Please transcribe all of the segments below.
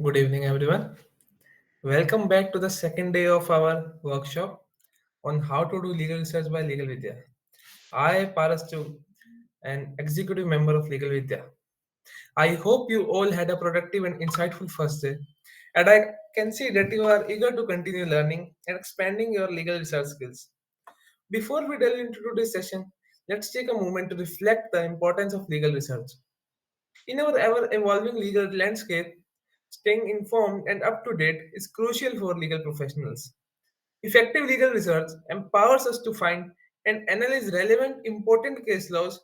Good evening, everyone. Welcome back to the second day of our workshop on how to do legal research by Legal Vidya. I, Parastu, an executive member of Legal Vidya. I hope you all had a productive and insightful first day, and I can see that you are eager to continue learning and expanding your legal research skills. Before we delve into today's session, let's take a moment to reflect the importance of legal research. In our ever evolving legal landscape, staying informed and up to date is crucial for legal professionals. Effective legal research empowers us to find and analyze relevant important case laws,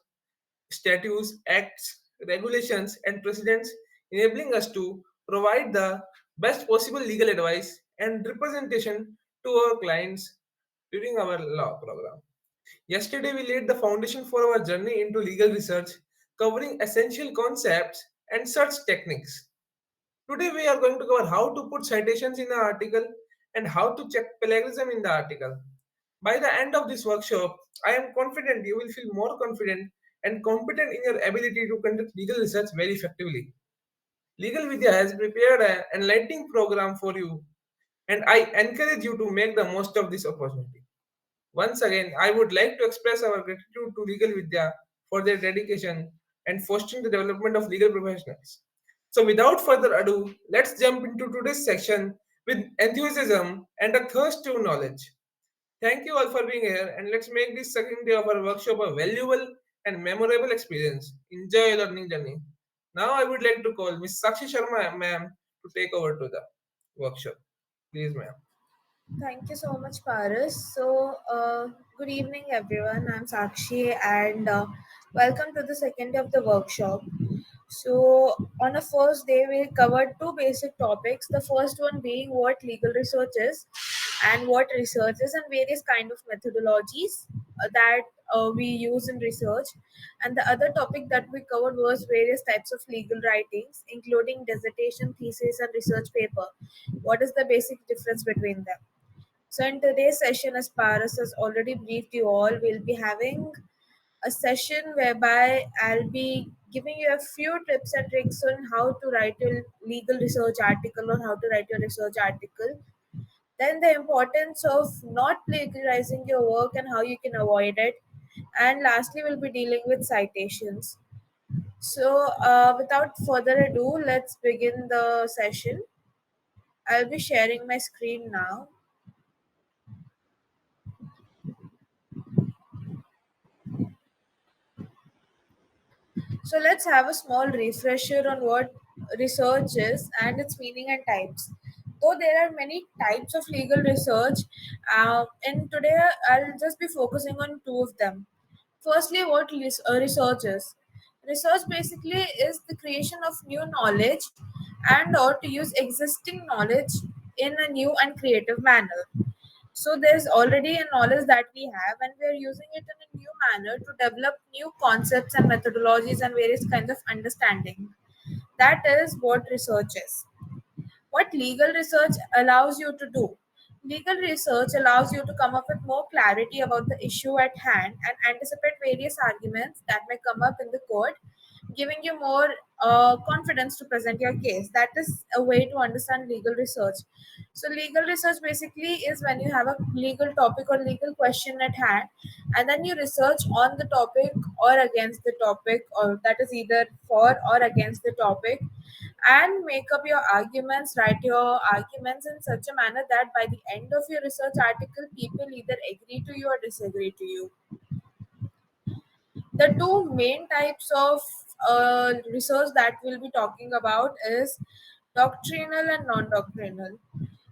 statutes, acts, regulations, and precedents, enabling us to provide the best possible legal advice and representation to our clients during our law program. Yesterday, we laid the foundation for our journey into legal research, covering essential concepts and search techniques. Today, we are going to cover how to put citations in an article and how to check plagiarism in the article. By the end of this workshop, I am confident you will feel more confident and competent in your ability to conduct legal research very effectively. Legal Vidya has prepared an enlightening program for you, and I encourage you to make the most of this opportunity. Once again, I would like to express our gratitude to Legal Vidya for their dedication and fostering the development of legal professionals. So, without further ado, let's jump into today's section with enthusiasm and a thirst to knowledge. Thank you all for being here, and let's make this second day of our workshop a valuable and memorable experience. Enjoy your learning journey. Now, I would like to call Miss Sakshi Sharma, ma'am, to take over to the workshop. Please, ma'am. Thank you so much, Paris. Good evening, everyone. I'm Sakshi, and welcome to the second day of the workshop. So, on the first day, we covered two basic topics. The first one being what legal research is, and what research is, and various kind of methodologies that we use in research. And the other topic that we covered was various types of legal writings, including dissertation, thesis, and research paper. What is the basic difference between them? So, in today's session, as Paras has already briefed you all, we'll be having a session whereby I'll be giving you a few tips and tricks on how to write a legal research article or how to write your research article. Then, the importance of not plagiarizing your work and how you can avoid it. And lastly, we'll be dealing with citations. Without further ado, let's begin the session. I'll be sharing my screen now. So let's have a small refresher on what research is and its meaning and types. Though there are many types of legal research, and today I'll just be focusing on two of them. Firstly, what research is. Research basically is the creation of new knowledge and or to use existing knowledge in a new and creative manner. So there's already a knowledge that we have, and we are using it in a new manner to develop new concepts and methodologies and various kinds of understanding. That is what research is. What legal research allows you to do. Legal research allows you to come up with more clarity about the issue at hand and anticipate various arguments that may come up in the court, giving you more confidence to present your case. That is a way to understand legal research. So, legal research basically is when you have a legal topic or legal question at hand, and then you research on the topic or against the topic, or that is either for or against the topic, and make up your arguments, write your arguments in such a manner that by the end of your research article, people either agree to you or disagree to you. The two main types of research that we'll be talking about is doctrinal and non-doctrinal.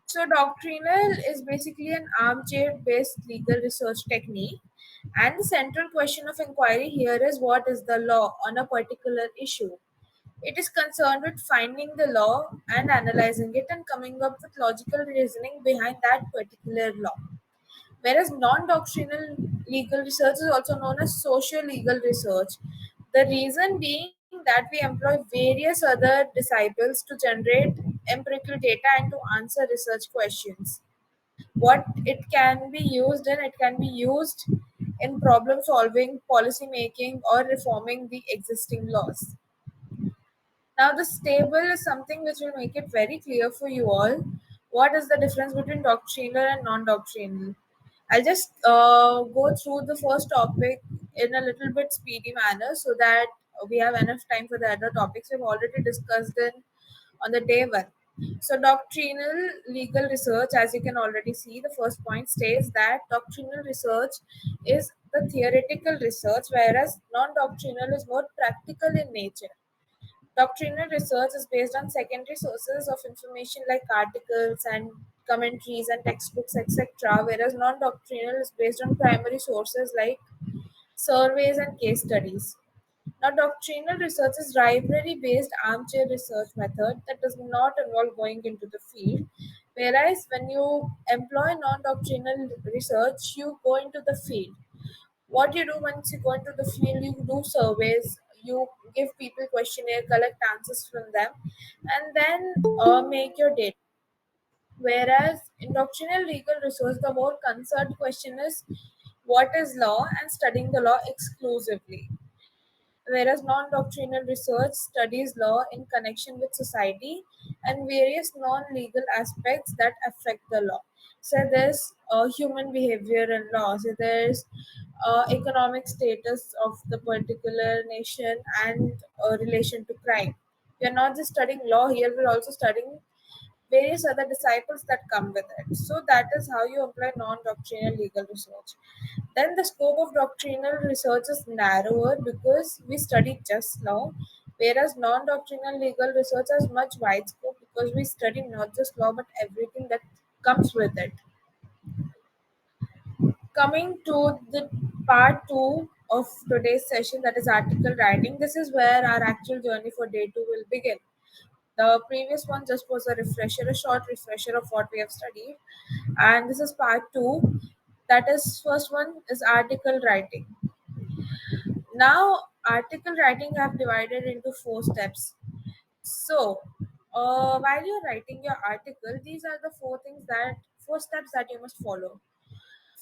So doctrinal is basically an armchair based legal research technique, and the central question of inquiry here is what is the law on a particular issue. It is concerned with finding the law and analyzing it and coming up with logical reasoning behind that particular law. Whereas non doctrinal legal research is also known as social legal research. The reason being that we employ various other disciples to generate empirical data and to answer research questions. What it can be used in, it can be used in problem solving, policy making, or reforming the existing laws. Now, this table is something which will make it very clear for you all what is the difference between doctrinal and non doctrinal. I'll just go through the first topic in a little bit speedy manner so that we have enough time for the other topics we've already discussed in on the day one. So, doctrinal legal research, as you can already see, the first point states that doctrinal research is the theoretical research, whereas non doctrinal is more practical in nature. Doctrinal research is based on secondary sources of information like articles and commentaries and textbooks, etc., whereas non doctrinal is based on primary sources like surveys and case studies. Now, doctrinal research is library based armchair research method that does not involve going into the field, whereas when you employ non doctrinal research, you go into the field. What you do once you go into the field, you do surveys, you give people questionnaire, collect answers from them, and then make your data. Whereas in doctrinal legal research, the more concerned question is what is law and studying the law exclusively, whereas non-doctrinal research studies law in connection with society and various non-legal aspects that affect the law. So there's human behavior and law. So there's economic status of the particular nation and relation to crime. We are not just studying law here; we're also studying various other disciples that come with it. So that is how you apply non-doctrinal legal research. Then the scope of doctrinal research is narrower because we study just law, whereas non-doctrinal legal research has much wide scope because we study not just law but everything that comes with it. Coming to the part two of today's session, that is article writing. This is where our actual journey for day two will begin. The previous one just was a refresher, a short refresher of what we have studied. And this is part two. That is, first one is article writing. Now, article writing I have divided into four steps. So, while you're writing your article, these are the four steps that you must follow.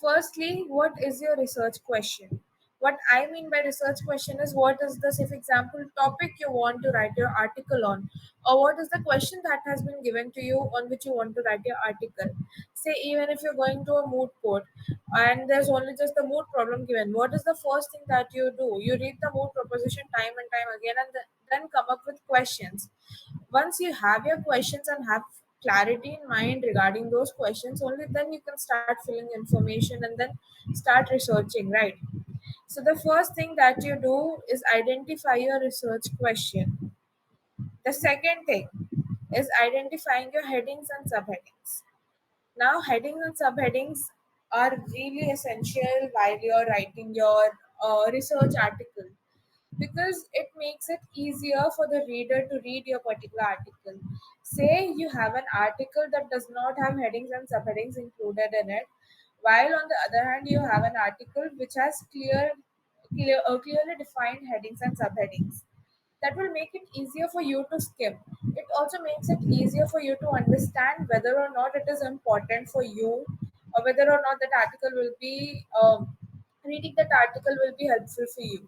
Firstly, what is your research question? What I mean by research question is what is the, say, for example, topic you want to write your article on, or what is the question that has been given to you on which you want to write your article. Say, even if you're going to a moot court and there's only just the moot problem given, what is the first thing that you do? You read the moot proposition time and time again and then come up with questions. Once you have your questions and have clarity in mind regarding those questions, only then you can start filling information and then start researching, right? So the first thing that you do is identify your research question. The second thing is identifying your headings and subheadings. Now, headings and subheadings are really essential while you're writing your research article because it makes it easier for the reader to read your particular article. Say you have an article that does not have headings and subheadings included in it, while on the other hand you have an article which has clearly defined headings and subheadings. That will make it easier for you to skim. It also makes it easier for you to understand whether or not it is important for you, or whether or not that article will be reading that article will be helpful for you.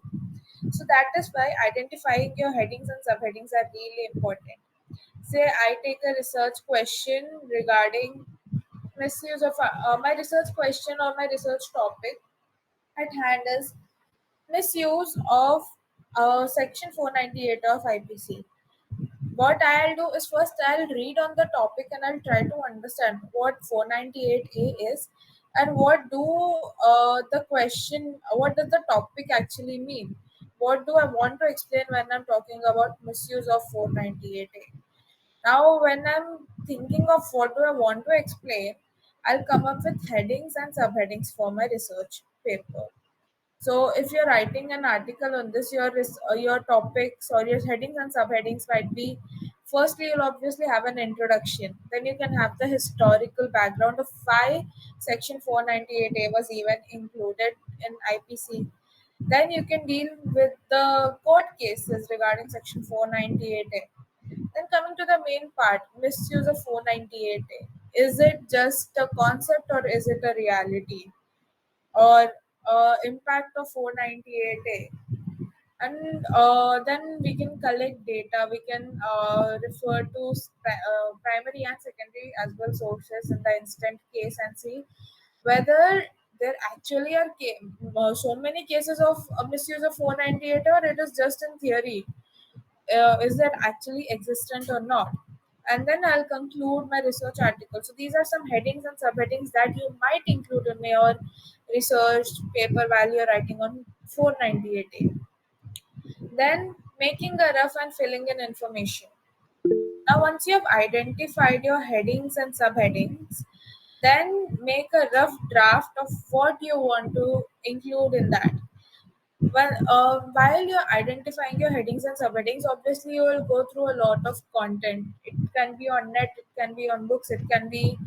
So that is why identifying your headings and subheadings are really important. Say I take a research question regarding misuse of my research question or my research topic at hand is misuse of section 498 of IPC. What I'll do is first I'll read on the topic and I'll try to understand what 498A is and what does the topic actually mean? What do I want to explain when I'm talking about misuse of 498A? Now, when I'm thinking of what do I want to explain, I'll come up with headings and subheadings for my research paper. So if you're writing an article on this, your topics or your headings and subheadings might be, firstly you'll obviously have an introduction. Then you can have the historical background of why Section 498A was even included in IPC. Then you can deal with the court cases regarding Section 498A. Then coming to the main part, misuse of 498A. Is it just a concept or is it a reality? Or impact of 498A. And then we can collect data. We can refer to primary and secondary as well sources in the instant case and see whether there actually are so many cases of misuse of 498, or it is just in theory. Is that actually existent or not? And then I'll conclude my research article. So these are some headings and subheadings that you might include in your research paper while you're writing on 498A. Then making a rough and filling in information. Now, once you have identified your headings and subheadings, then make a rough draft of what you want to include in that. Well, while you're identifying your headings and subheadings, obviously you will go through a lot of content. It can be on net, it can be on books, it can be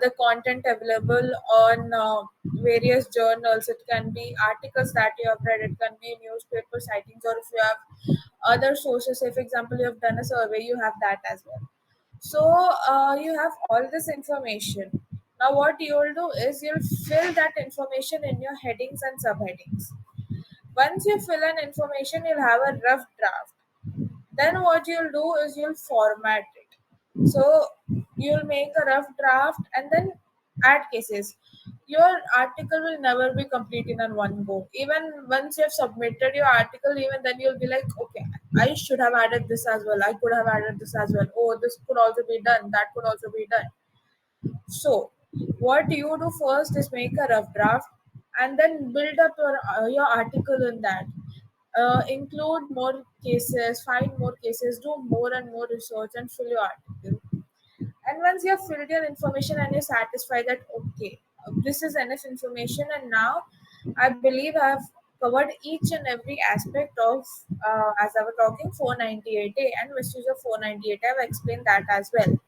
the content available on various journals, it can be articles that you have read, it can be newspaper sightings, or if you have other sources, say for example you have done a survey, you have that as well. So you have all this information. Now, what you'll do is you'll fill that information in your headings and subheadings. Once you fill in information, you'll have a rough draft. Then what you'll do is you'll format it. So you'll make a rough draft and then add cases. Your article will never be complete in one go. Even once you have submitted your article, even then you'll be like, okay, I should have added this as well. I could have added this as well. Oh, this could also be done. That could also be done. So, what you do first is make a rough draft and then build up your article in that. Include more cases, find more cases, do more and more research, and fill your article. And once you have filled your information and you're satisfied that, okay, this is enough information, and now I believe I've covered each and every aspect of, as I was talking, 498A and misuse of 498. I've explained that as well.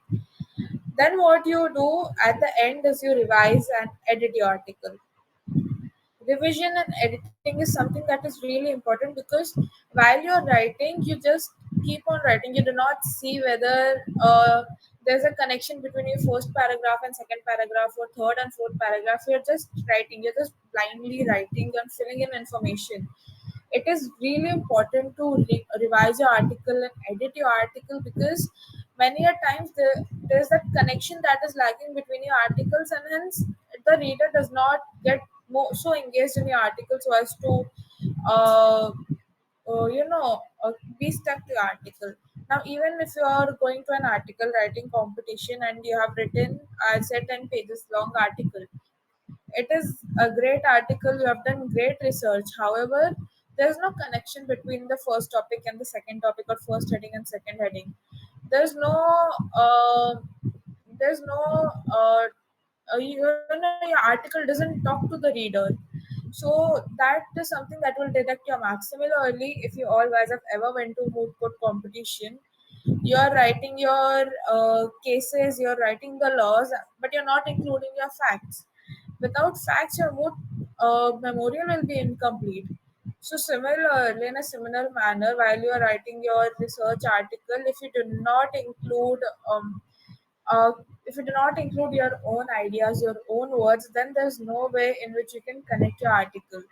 Then what you do at the end is you revise and edit your article. Revision and editing is something that is really important because while you're writing, you just keep on writing. You do not see whether there's a connection between your first paragraph and second paragraph or third and fourth paragraph. You're just writing. You're just blindly writing and filling in information. It is really important to revise your article and edit your article because many a times there's that connection that is lacking between your articles, and hence the reader does not get so engaged in your article so as to uh, be stuck to your article. Now, even if you are going to an article writing competition and you have written, I said, 10 pages long article, it is a great article. You have done great research. However, there's no connection between the first topic and the second topic, or first heading and second heading. There's no, uh, there's no, your article doesn't talk to the reader. So that is something that will deduct your marks. Similarly, if you all guys have ever went to moot court competition, you're writing your cases, you're writing the laws, but you're not including your facts. Without facts, your moot memorial will be incomplete. So similarly, in a similar manner, while you are writing your research article, um, uh, if you do not include your own ideas, your own words, then there's no way in which you can connect your article.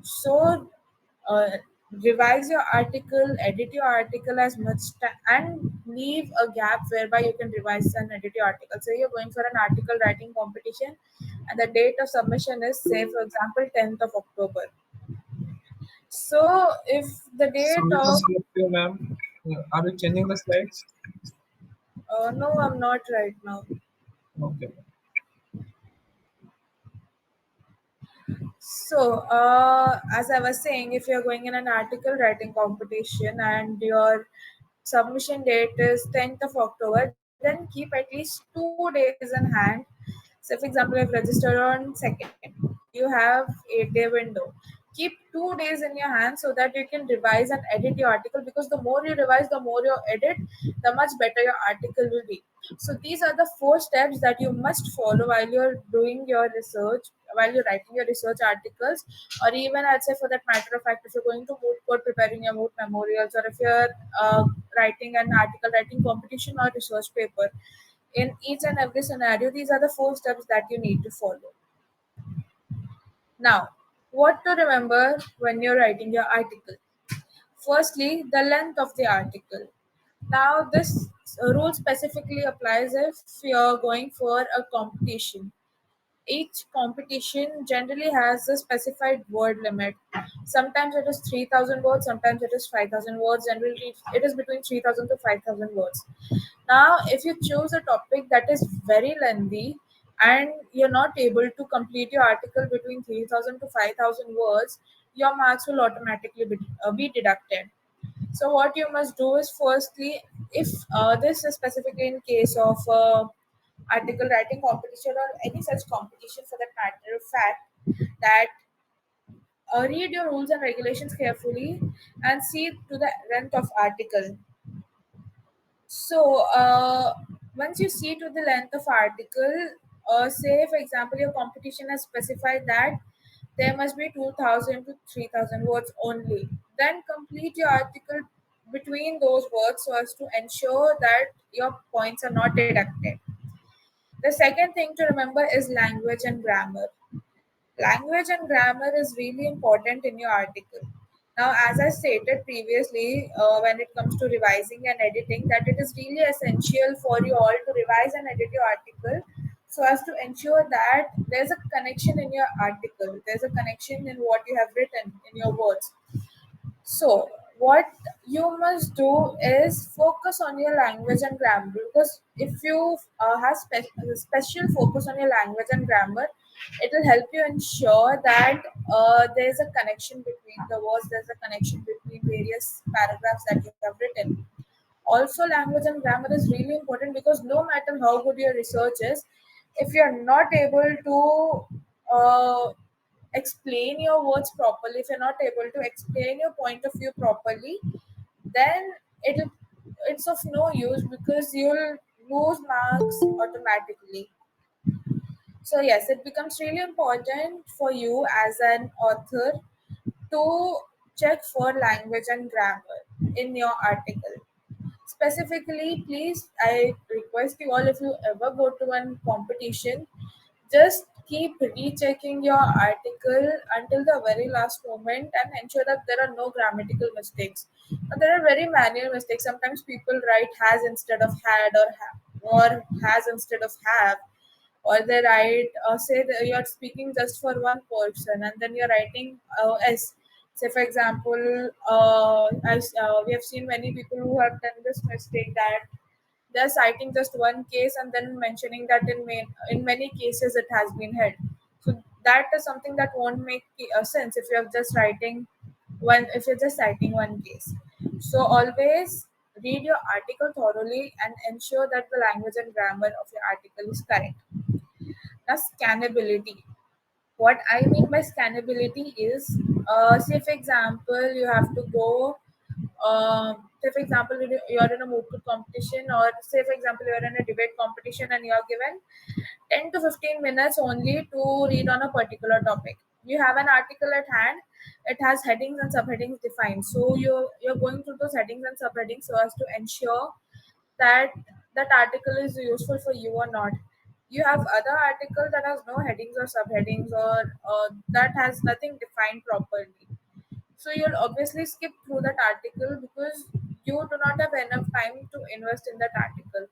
So, uh, revise your article, edit your article as much and leave a gap whereby you can revise and edit your article. So, you're going for an article writing competition, and the date of submission is, say, for example, 10th of October. So, if the date Sorry to of interrupt you, ma'am. Are we changing the slides? no, I'm not right now. Okay. So, as I was saying, if you're going in an article writing competition and your submission date is 10th of October, then keep at least 2 days in hand. So, for example, if registered on 2nd, you have 8-day window. Keep 2 days in your hand so that you can revise and edit your article, because the more you revise, the more you edit, the much better your article will be. So these are the 4 steps that you must follow while you're doing your research, while you're writing your research articles, or even I'd say for that matter of fact, if you're going to moot court preparing your moot memorials, or if you're writing an article writing competition or research paper. In each and every scenario, these are the 4 steps that you need to follow. Now, what to remember when you're writing your article? Firstly, the length of the article. Now, this rule specifically applies if you're going for a competition. Each competition generally has a specified word limit. Sometimes it is 3,000 words, sometimes it is 5,000 words. Generally, it is between 3,000 to 5,000 words. Now, if you choose a topic that is very lengthy and you're not able to complete your article between 3,000 to 5,000 words, your marks will automatically be deducted. So what you must do is, firstly, if this is specifically in case of article writing competition or any such competition for that matter of fact, that read your rules and regulations carefully and see to the length of article. So once you see to the length of article, say for example your competition has specified that there must be 2,000 to 3,000 words only. Then complete your article between those words so as to ensure that your points are not deducted. The second thing to remember is language and grammar. Language and grammar is really important in your article. Now, as I stated previously, when it comes to revising and editing, that it is really essential for you all to revise and edit your article so as to ensure that there's a connection in your article, there's a connection in what you have written in your words. So, what you must do is focus on your language and grammar, because if you have special focus on your language and grammar, it will help you ensure that there's a connection between the words, there's a connection between various paragraphs that you have written. Also, language and grammar is really important because no matter how good your research is, if you're not able to explain your words properly, if you're not able to explain your point of view properly, then it's of no use because you'll lose marks automatically. So yes, it becomes really important for you as an author to check for language and grammar in your article. Specifically, please, I request you all, if you ever go to one competition, just keep rechecking your article until the very last moment and ensure that there are no grammatical mistakes. There are very manual mistakes. Sometimes people write has instead of had, or has instead of have, or they write say that you're speaking just for one person and then you're writing s. Say for example, we have seen many people who have done this mistake, that they're citing just one case and then mentioning that in many cases it has been held. So that is something that won't make sense if you're just writing one, if you're just citing one case. So always read your article thoroughly and ensure that the language and grammar of your article is correct. Now, scannability. What I mean by scannability is, say for example, you have to go. Say for example, you're in a moot court competition, or say for example, you're in a debate competition, and you're given 10 to 15 minutes only to read on a particular topic. You have an article at hand. It has headings and subheadings defined. So you're going through those headings and subheadings so as to ensure that that article is useful for you or not. You have other article that has no headings or subheadings, or that has nothing defined properly. So you'll obviously skip through that article because you do not have enough time to invest in that article.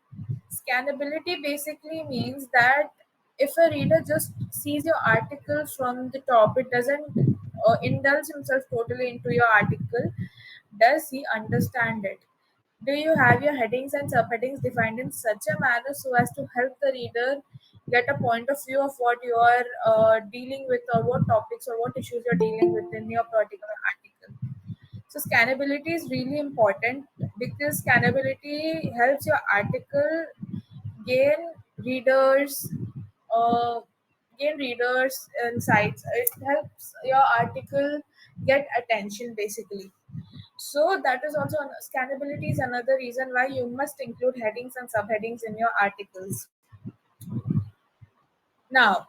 Scannability basically means that if a reader just sees your article from the top, it doesn't indulge himself totally into your article. Does he understand it? Do you have your headings and subheadings defined in such a manner so as to help the reader get a point of view of what you are dealing with, or what topics or what issues you're dealing with in your particular article? So scannability is really important because scannability helps your article gain readers, uh, gain readers insights. It helps your article get attention basically. So that is also scannability is another reason why you must include headings and subheadings in your articles. Now,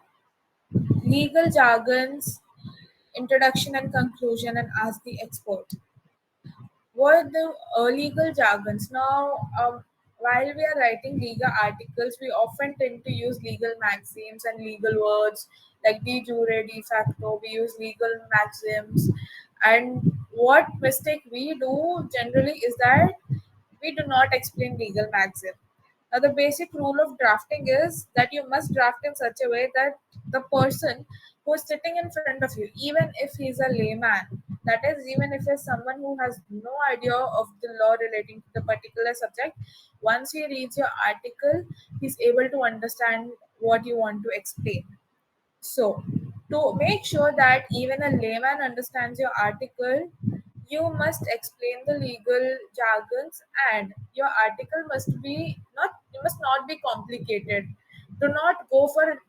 legal jargons, introduction and conclusion, and ask the expert. What are the legal jargons? Now, while we are writing legal articles, we often tend to use legal maxims and legal words like de jure, de facto. We use legal maxims, and what mistake we do generally is that we do not explain legal maxim. Now, the basic rule of drafting is that you must draft in such a way that the person who is sitting in front of you, even if he's a layman, that is, even if he's someone who has no idea of the law relating to the particular subject, once he reads your article, he's able to understand what you want to explain. So, to make sure that even a layman understands your article, you must explain the legal jargons, and your article must not be complicated. Do not go for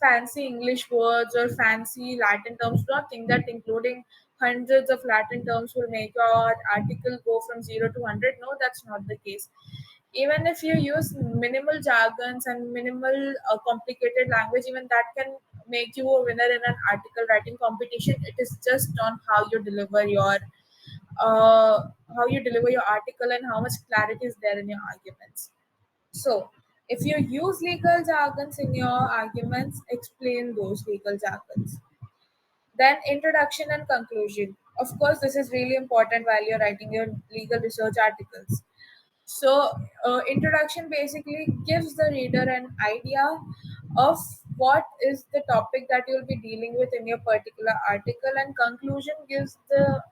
fancy English words or fancy Latin terms. Do not think that including hundreds of Latin terms will make your article go from 0 to 100. No, that's not the case. Even if you use minimal jargons and minimal complicated language, even that can make you a winner in an article writing competition. It is just on uh, how you deliver your article and how much clarity is there in your arguments. So if you use legal jargons in your arguments, explain those legal jargons. Then introduction and conclusion. Of course, this is really important while you're writing your legal research articles. So, introduction basically gives the reader an idea of what is the topic that you'll be dealing with in your particular article, and conclusion gives the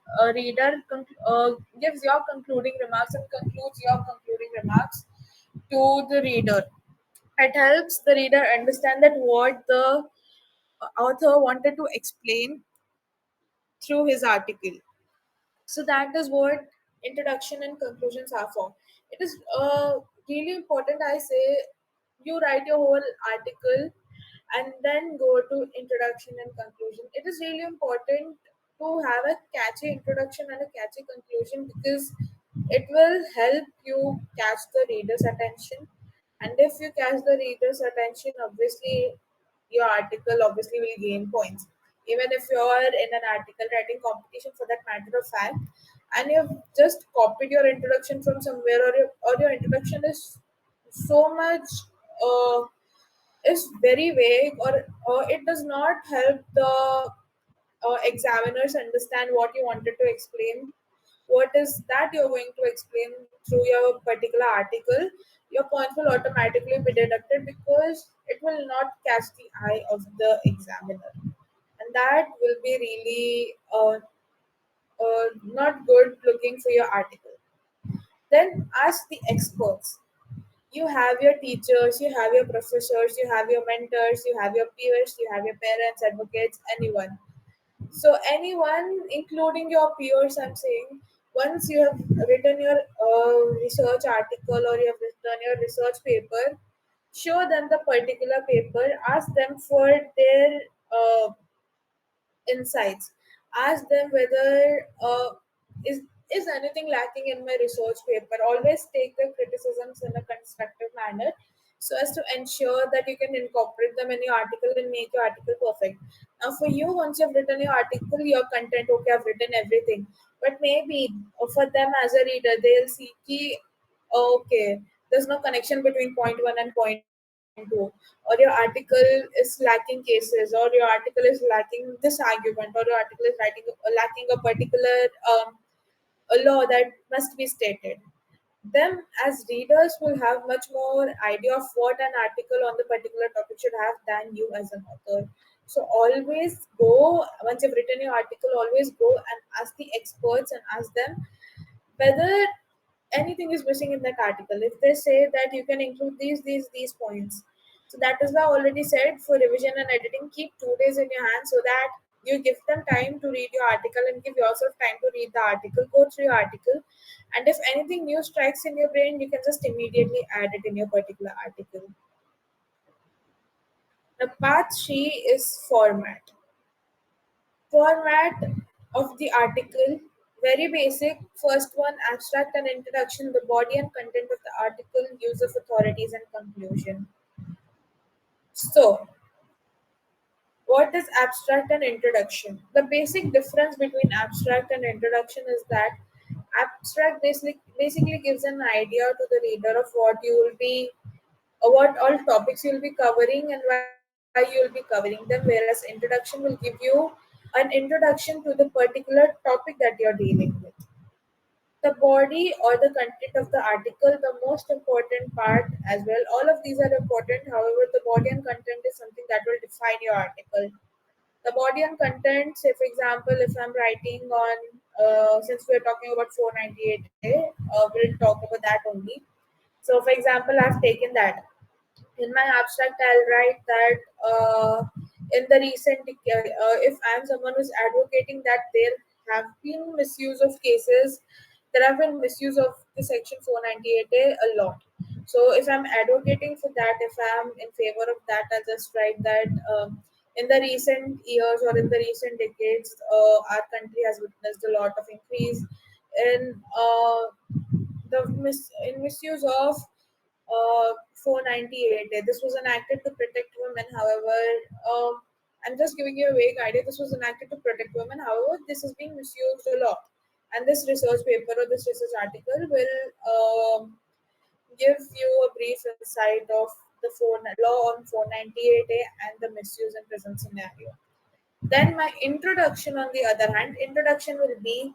gives your concluding remarks and concludes your concluding remarks to the reader. It helps the reader understand that what the author wanted to explain through his article. So that is what introduction and conclusions are for. It is really important, I say, you write your whole article and then go to introduction and conclusion. It is really important to have a catchy introduction and a catchy conclusion, because it will help you catch the reader's attention. And if you catch the reader's attention, obviously your article obviously will gain points. Even if you are in an article writing competition, for that matter of fact, and you've just copied your introduction from somewhere, or your introduction is so much uh, is very vague, or it does not help the examiners understand what you wanted to explain, what is that you're going to explain through your particular article, your points will automatically be deducted, because it will not catch the eye of the examiner, and that will be really not good looking for your article. Then ask the experts. You have your teachers, you have your professors, you have your mentors, you have your peers, you have your parents, advocates, anyone. So anyone, including your peers, I'm saying, once you have written your research article or you have written your research paper, show them the particular paper. Ask them for their insights. Ask them whether is is anything lacking in my research paper. Always take the criticisms in a constructive manner, so as to ensure that you can incorporate them in your article and make your article perfect. Now, for you, once you've written your article, your content, okay, I've written everything. But maybe for them as a reader, they'll see ki, okay, there's no connection between point one and point two, or your article is lacking cases, or your article is lacking this argument, or your article is lacking a particular a law that must be stated. Them as readers will have much more idea of what an article on the particular topic should have than you as an author. So always go, once you've written your article, always go and ask the experts and ask them whether anything is missing in that article. If they say that you can include these points, so that is why I already said, for revision and editing, keep 2 days in your hand, so that you give them time to read your article and give yourself time to read the article, go through your article, and if anything new strikes in your brain, you can just immediately add it in your particular article. The part 3 is format of the article. Very basic. First one, abstract and introduction, the body and content of the article, use of authorities, and conclusion. So, what is abstract and introduction? The basic difference between abstract and introduction is that abstract basically gives an idea to the reader of what you will be, or what all topics you'll be covering and why you'll be covering them, whereas introduction will give you an introduction to the particular topic that you're dealing with. The body or the content of the article, the most important part as well. All of these are important. However, the body and content is something that will define your article. The body and content, say for example, if I'm writing on, since we're talking about 498A, we'll talk about that only. So, for example, I've taken that in my abstract. I'll write that in the recent if I'm someone who's advocating that there have been misuse of cases, there have been misuse of the section 498A a lot. So if I'm advocating for that, if I'm in favor of that, I'll just write that in the recent years or in the recent decades, our country has witnessed a lot of increase in in misuse of 498. This was enacted to protect women. However, I'm just giving you a vague idea. This was enacted to protect women. However, this is being misused a lot. And this research paper or this research article will give you a brief insight of the law on 498A and the misuse and prison scenario. Then my introduction, on the other hand, introduction will be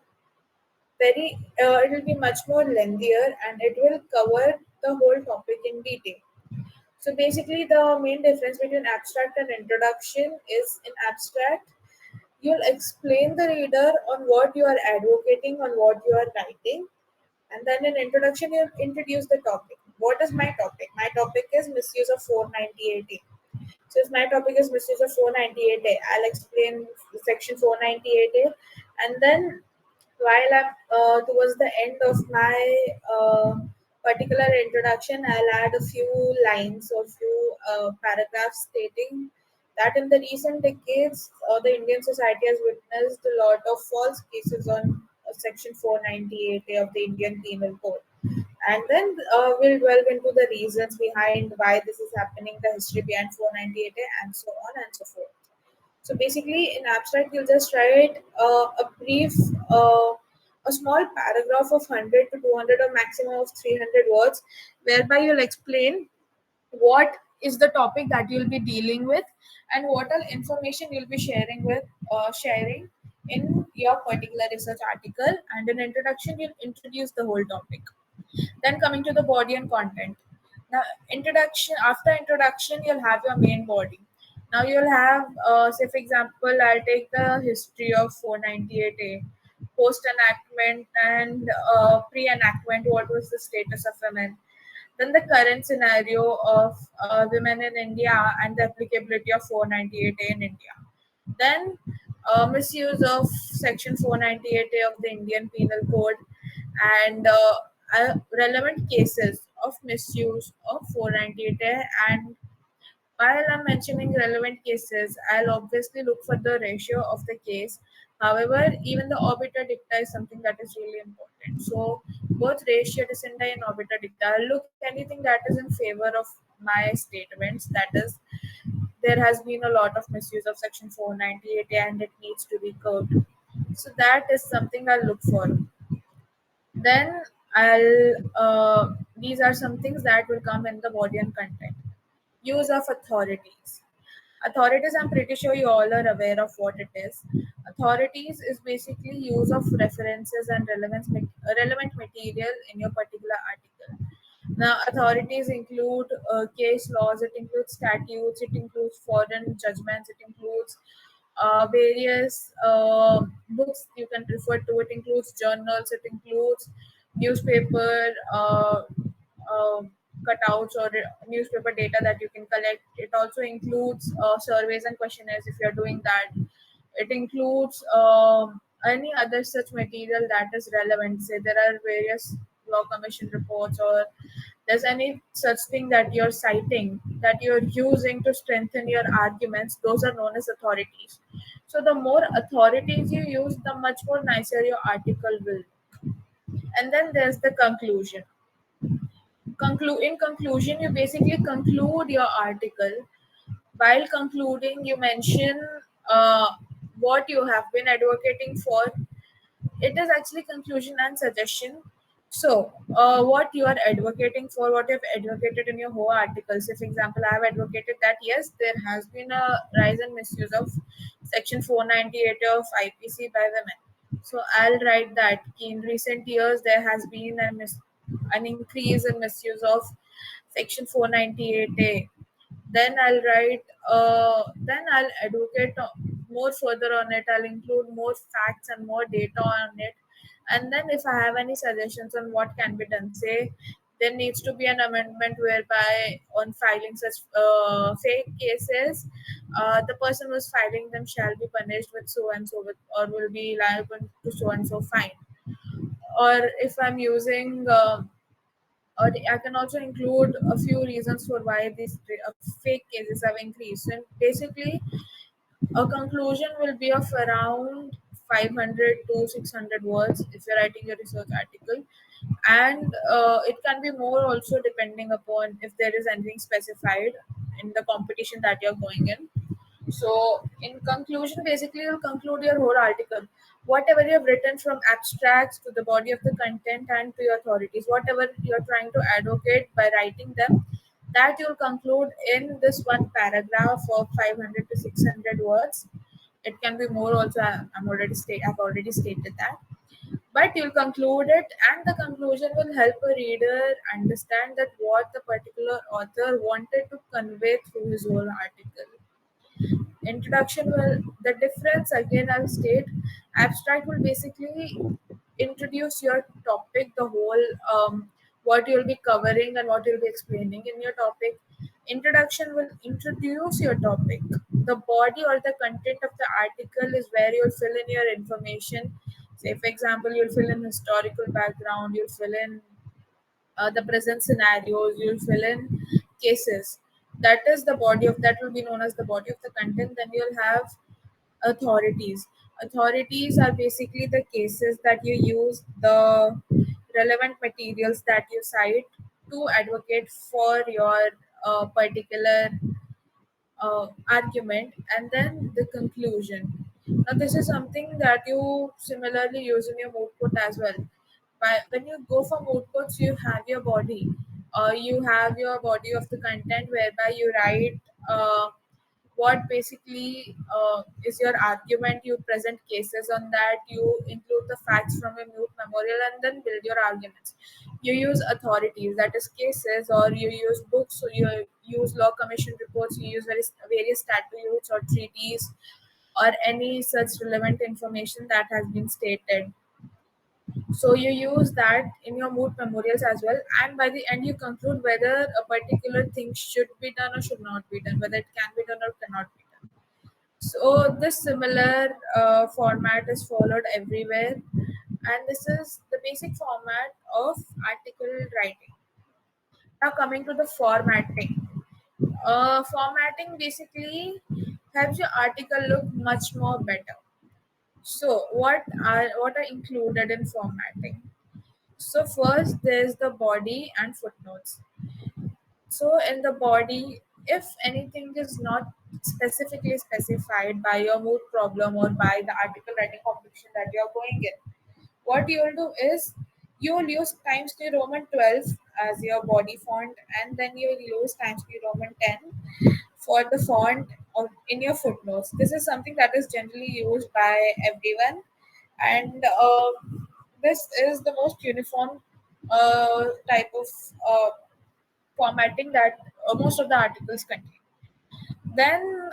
it will be much more lengthier and it will cover the whole topic in detail. So basically, the main difference between abstract and introduction is in abstract, you'll explain the reader on what you are advocating, on what you are writing, and then in introduction, you'll introduce the topic. What is my topic? My topic is misuse of 498A. So if my topic is misuse of 498A, I'll explain section 498A, and then while I'm towards the end of my particular introduction, I'll add a few lines or few paragraphs stating that in the recent decades, the Indian society has witnessed a lot of false cases on Section 498A of the Indian Penal Code. And then we'll delve into the reasons behind why this is happening, the history behind 498A, and so on and so forth. So basically, in abstract, you'll just write a brief, a small paragraph of 100 to 200 or maximum of 300 words, whereby you'll explain what is the topic that you'll be dealing with and what all information you'll be sharing in your particular research article. And in introduction, you'll introduce the whole topic. Then coming to the body and content. Now, introduction after introduction, you'll have your main body. Now you'll have, say for example, I'll take the history of 498A, post enactment and pre-enactment. What was the status of women? Then the current scenario of women in India and the applicability of 498A in India. Then misuse of Section 498A of the Indian Penal Code and relevant cases of misuse of 498A. And while I'm mentioning relevant cases, I'll obviously look for the ratio of the case. However, even the obiter dicta is something that is really important. So both ratio decidendi and obiter dicta, I'll look anything that is in favor of my statements. That is, there has been a lot of misuse of Section 498 and it needs to be curbed. So that is something I'll look for. Then these are some things that will come in the body and content. Use of authorities. Authorities, I'm pretty sure you all are aware of what it is. Authorities is basically use of references and relevant material in your particular article. Now, authorities include case laws, it includes statutes, it includes foreign judgments, it includes various books you can refer to, it includes journals, it includes newspaper uh, cutouts or newspaper data that you can collect. It also includes surveys and questionnaires if you're doing that. It includes any other such material that is relevant. Say there are various law commission reports or there's any such thing that you're citing that you're using to strengthen your arguments, those are known as authorities. So the more authorities you use, the much more nicer your article will. And then there's the conclusion. In conclusion, you basically conclude your article. While concluding, you mention what you have been advocating for. It is actually conclusion and suggestion. So, what you are advocating for, what you have advocated in your whole article. So, for example, I have advocated that yes, there has been a rise and misuse of Section 498 of IPC by women. So, I'll write that in recent years there has been an increase in misuse of Section 498A. Then I'll write, then I'll advocate more further on it. I'll include more facts and more data on it. And then if I have any suggestions on what can be done, say there needs to be an amendment whereby on filing such fake cases, the person who's filing them shall be punished with so and so with, or will be liable to so and so fine. Or if I'm using or I can also include a few reasons for why these fake cases have increased. And basically, a conclusion will be of around 500 to 600 words if you're writing a research article, and it can be more also depending upon if there is anything specified in the competition that you're going in. So, in conclusion, basically, you'll conclude your whole article. Whatever you have written from abstracts to the body of the content and to your authorities, whatever you're trying to advocate by writing them, that you'll conclude in this one paragraph of 500 to 600 words. It can be more also. I've already stated that, but you'll conclude it, and the conclusion will help a reader understand that what the particular author wanted to convey through his whole article. Introduction will, the difference again I'll state, abstract will basically introduce your topic, the whole what you'll be covering and what you'll be explaining in your topic. Introduction will introduce your topic. The body or the content of the article is where you'll fill in your information. Say for example, you'll fill in historical background, you'll fill in the present scenarios, you'll fill in cases. That is the body of, that will be known as the body of the content. Then you'll have authorities. Authorities are basically the cases that you use, the relevant materials that you cite to advocate for your particular argument. And then the conclusion. Now, this is something that you similarly use in your moot court as well. When you go for moot courts, you have your body. You have your body of the content whereby you write what basically is your argument. You present cases on that. You include the facts from a moot memorial and then build your arguments. You use authorities, that is cases, or you use books, so you use law commission reports, you use various statutes or treaties or any such relevant information that has been stated. So you use that in your moot memorials as well, and by the end you conclude whether a particular thing should be done or should not be done, whether it can be done or cannot be done. So this similar format is followed everywhere, and this is the basic format of article writing. Now coming to the formatting. Formatting basically helps your article look much more better. So what are included in formatting? So first there's the body and footnotes. So in the body, if anything is not specifically specified by your mood problem or by the article writing competition that you're going in, what you'll do is you'll use Times New Roman 12 as your body font, and then you'll use Times New Roman 10 for the font of, in your footnotes. This is something that is generally used by everyone, and this is the most uniform type of formatting that most of the articles contain. Then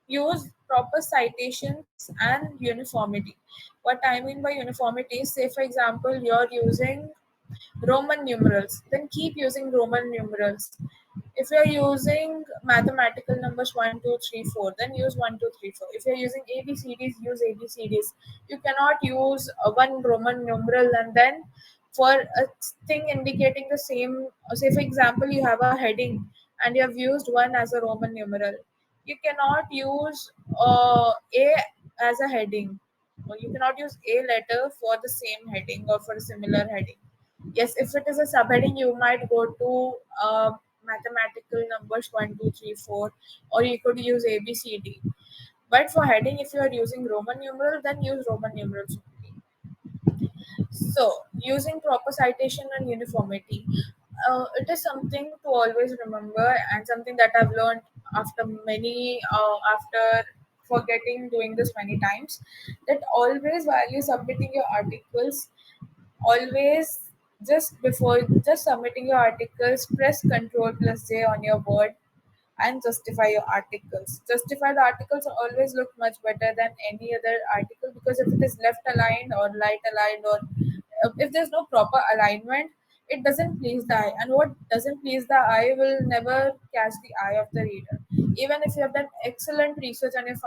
use proper citations and uniformity. What I mean by uniformity is, say for example, you're using Roman numerals, then keep using Roman numerals. If you're using mathematical numbers 1, 2, 3, 4, then use 1, 2, 3, 4. If you're using ABCDs, use ABCDs. You cannot use one Roman numeral and then for a thing indicating the same, say for example, you have a heading and you have used one as a Roman numeral. You cannot use A as a heading. Or you cannot use A letter for the same heading or for a similar heading. Yes, if it is a subheading, you might go to mathematical numbers 1, 2, 3, 4, or you could use ABCD. But for heading, if you are using Roman numeral, then use Roman numerals only. So, using proper citation and uniformity, it is something to always remember, and something that I've learned after forgetting doing this many times. That always while you submitting your articles, always just submitting your articles, press Control plus J on your word and justify your articles. Justified articles always look much better than any other article, because if it is left aligned or right aligned, or if there's no proper alignment, it doesn't please the eye. And what doesn't please the eye will never catch the eye of the reader. Even if you have done excellent research and your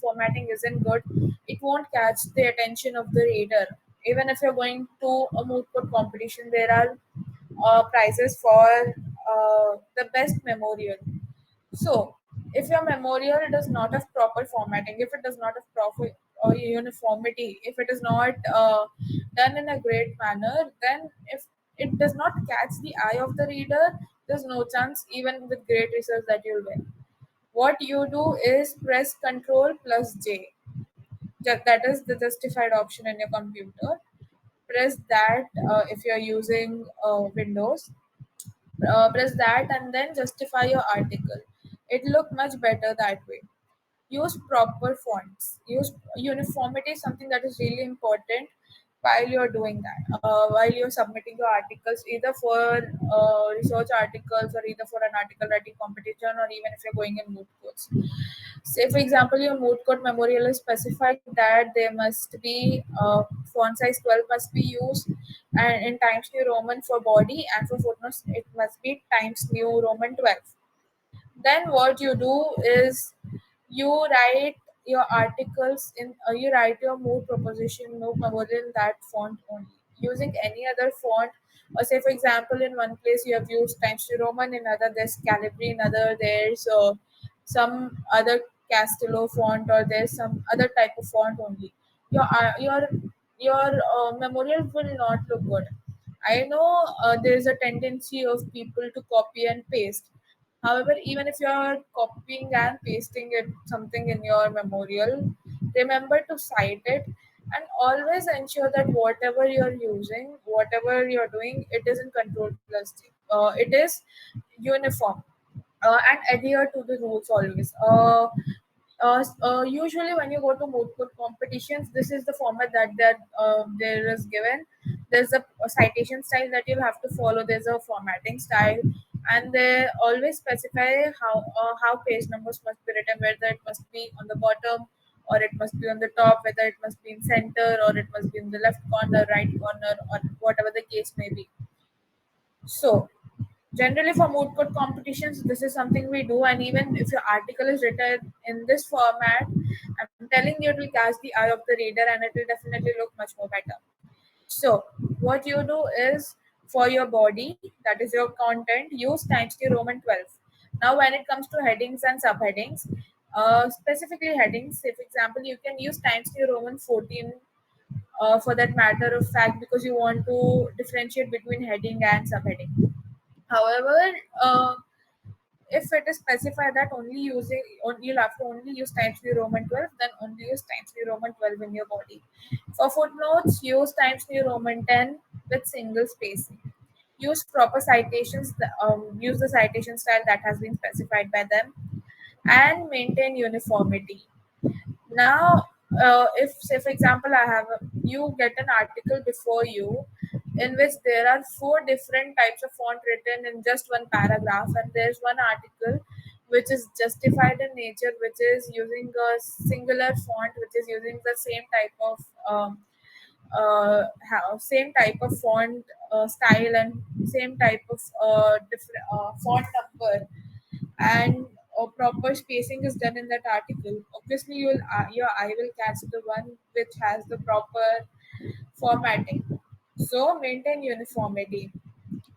formatting isn't good, it won't catch the attention of the reader. Even if you're going to a moot court competition, there are prizes for the best memorial. So, if your memorial does not have proper formatting, if it does not have proper uniformity, if it is not done in a great manner, then if it does not catch the eye of the reader, there's no chance, even with great research, that you'll win. What you do is press Control plus J. That is the justified option in your computer. Press that if you're using Windows. Press that and then justify your article. It look much better that way. Use proper fonts. Use uniformity is something that is really important while you're doing that. While you're submitting your articles, either for research articles, or either for an article writing competition, or even if you're going in moot courts. Say, for example, your moot court memorial is specified that there must be font size 12 must be used, and in Times New Roman for body, and for footnotes it must be Times New Roman 12. Then what you do is you write your articles in you write your mood proposition, mood memorial in that font only. Using any other font, or say for example in one place you have used Times New Roman, in other there's Calibri, in other there's some other Castello font, or there's some other type of font only. Your memorial will not look good. I know there's a tendency of people to copy and paste. However, even if you're copying and pasting it something in your memorial, remember to cite it, and always ensure that whatever you're using, whatever you're doing, it is in Control plus T. It is uniform, and adhere to the rules always. Usually, when you go to moot court competitions, this is the format that there is given. There's a citation style that you'll have to follow. There's a formatting style, and they always specify how page numbers must be written, whether it must be on the bottom or it must be on the top, whether it must be in center or it must be in the left corner, right corner, or whatever the case may be. So, generally, for moot court competitions, this is something we do, and even if your article is written in this format, I'm telling you, it will catch the eye of the reader and it will definitely look much more better. So, what you do is for your body, that is your content, use Times New Roman 12. Now, when it comes to headings and subheadings, specifically headings, say for example, you can use Times New Roman 14 for that matter of fact, because you want to differentiate between heading and subheading. However, uh, if it is specified that you'll have to only use Times New Roman 12, then only use Times New Roman 12 in your body. For footnotes, use Times New Roman 10 with single spacing. Use proper citations, use the citation style that has been specified by them, and maintain uniformity. Now, if say for example, you get an article before you, in which there are four different types of font written in just one paragraph, and there's one article which is justified in nature, which is using a singular font, which is using the same type of font style, and same type of different font number, and proper spacing is done in that article. Obviously, your eye will catch the one which has the proper formatting. So maintain uniformity.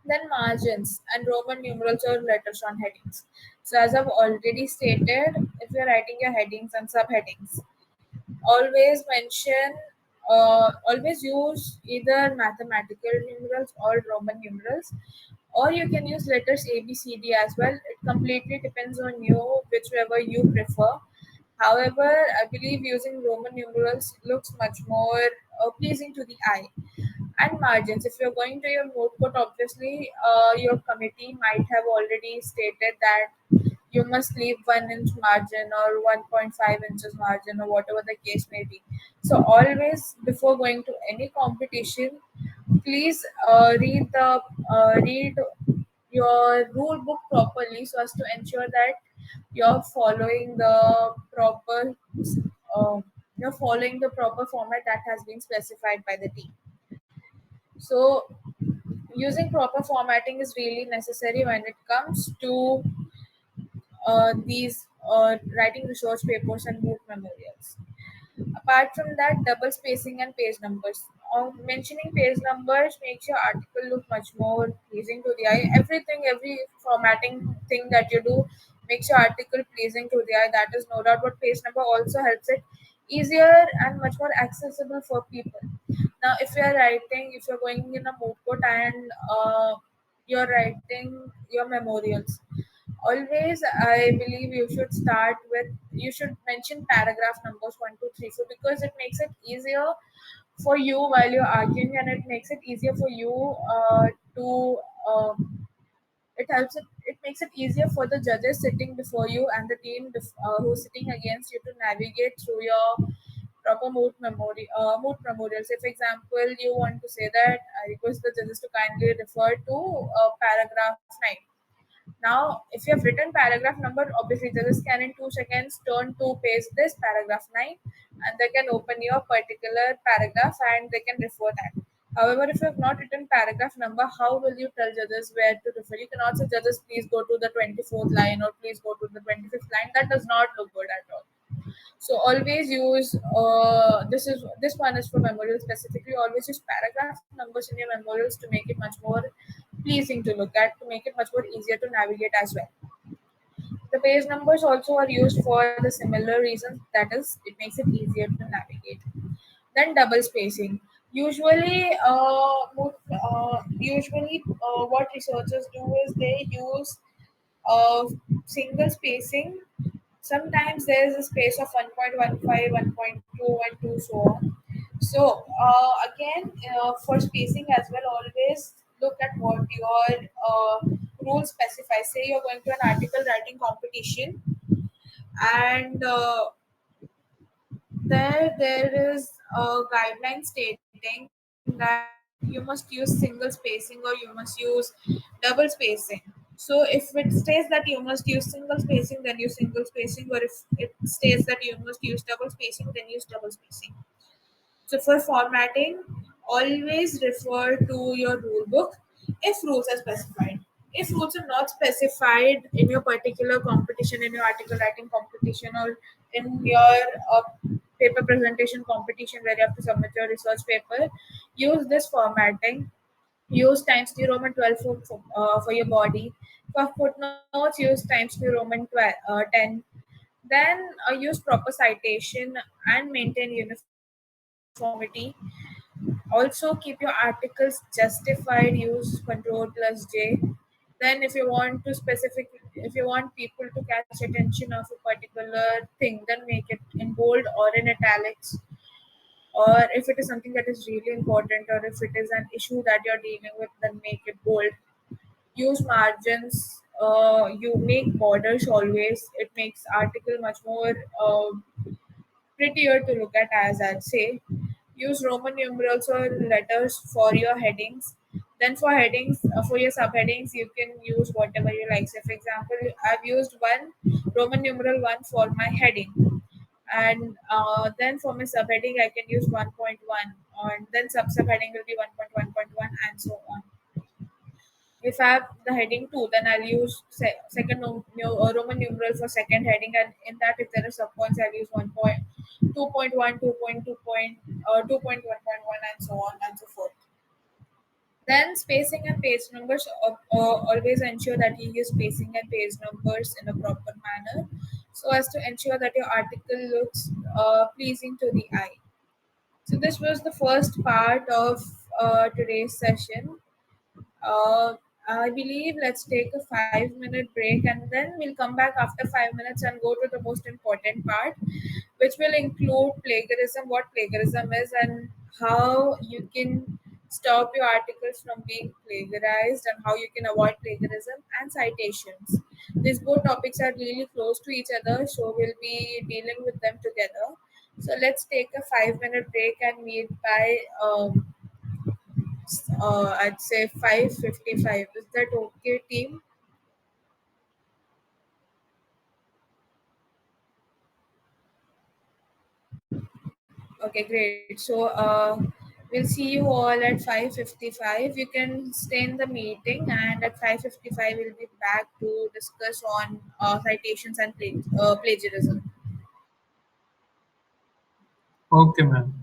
Then margins and Roman numerals or letters on headings. So as I've already stated, if you're writing your headings and subheadings, always mention always use either mathematical numerals or Roman numerals, or you can use letters A, B, C, D as well. It completely depends on you, whichever you prefer. However, I believe using Roman numerals looks much more pleasing to the eye. And margins. If you're going to your moot court, obviously your committee might have already stated that you must leave 1 inch margin or 1.5 inches margin or whatever the case may be. So always before going to any competition, please read your rule book properly so as to ensure that you're following the proper uh, you're following the proper format that has been specified by the team. So using proper formatting is really necessary when it comes to these writing research papers and book memorials. Apart from that, double spacing and page numbers. Mentioning page numbers makes your article look much more pleasing to the eye. Every formatting thing that you do makes your article pleasing to the eye. That is no doubt. But page number also helps it easier and much more accessible for people. Now, if you're going in a mood court and you're writing your memorials, always I believe you should mention paragraph numbers 1, 2, 3, 4 because it makes it easier for you while you're arguing, and it makes it easier for you to it makes it easier for the judges sitting before you and the team who's sitting against you to navigate through your proper moot memorials. If example you want to say that I request the judges to kindly refer to paragraph 9. Now, if you have written paragraph number, obviously judges can in 2 seconds turn to page this paragraph 9 and they can open your particular paragraph and they can refer that. However, if you have not written paragraph number, how will you tell judges where to refer? You cannot say judges please go to the 24th line or please go to the 25th line. That does not look good at all. So always use this one is for memorial specifically. Always use paragraph numbers in your memorials to make it much more pleasing to look at, to make it much more easier to navigate as well. The page numbers also are used for the similar reasons. That is, it makes it easier to navigate. Then double spacing. Usually, what researchers do is they use uh, single spacing. Sometimes there is a space of 1.15, 1.2, and 2, so on. So, again, for spacing as well, always look at what your rules specify. Say you're going to an article writing competition, and there is a guideline stating that you must use single spacing or you must use double spacing. So if it states that you must use single spacing, then use single spacing, or if it states that you must use double spacing, then use double spacing. So for formatting, always refer to your rule book if rules are specified. If rules are not specified in your particular competition, in your article writing competition, or in your paper presentation competition where you have to submit your research paper, use this formatting. Use times New Roman 12 for your body. For footnotes, use times New Roman 10. Then use proper citation and maintain uniformity. Also, keep your articles justified. Use Control plus J. Then, if you want people to catch attention of a particular thing, then make it in bold or in italics. Or if it is something that is really important, or if it is an issue that you're dealing with, then make it bold. Use margins. You make borders always. It makes article much more prettier to look at, as I'd say. Use Roman numerals or letters for your headings. Then for headings, for your subheadings, you can use whatever you like. So, for example, I've used one Roman numeral one for my heading, and then for my subheading, I can use 1.1, and then subheading will be 1.1.1, and so on. If I have the heading 2, then I'll use Roman numeral for second heading, and in that, if there are subpoints, I'll use 1.2.1, 2.1.1, and so on and so forth. Then spacing and page numbers, always ensure that you use spacing and page numbers in a proper manner so as to ensure that your article looks pleasing to the eye. So this was the first part of today's session. Uh, I believe let's take a 5 minute break and then we'll come back after 5 minutes and go to the most important part, which will include plagiarism, what plagiarism is, and how you can stop your articles from being plagiarized, and how you can avoid plagiarism, and citations. These both topics are really close to each other, so we'll be dealing with them together. So let's take a 5 minute break and meet by I'd say 5:55. Is that okay, team? Okay, great. So we'll see you all at 5:55. You can stay in the meeting, and at 5:55 we'll be back to discuss on citations and plagiarism. Okay, ma'am.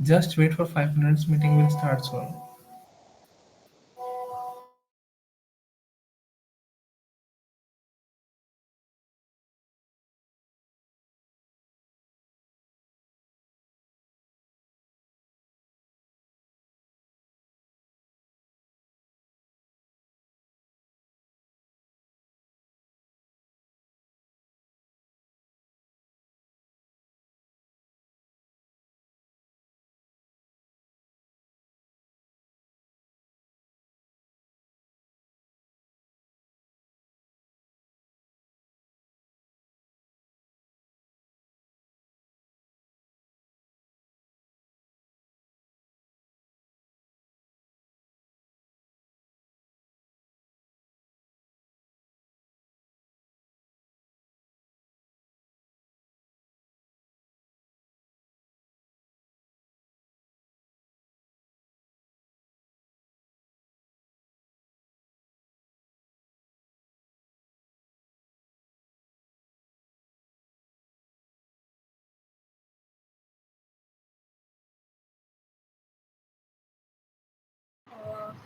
Just wait for 5 minutes, meeting will start soon.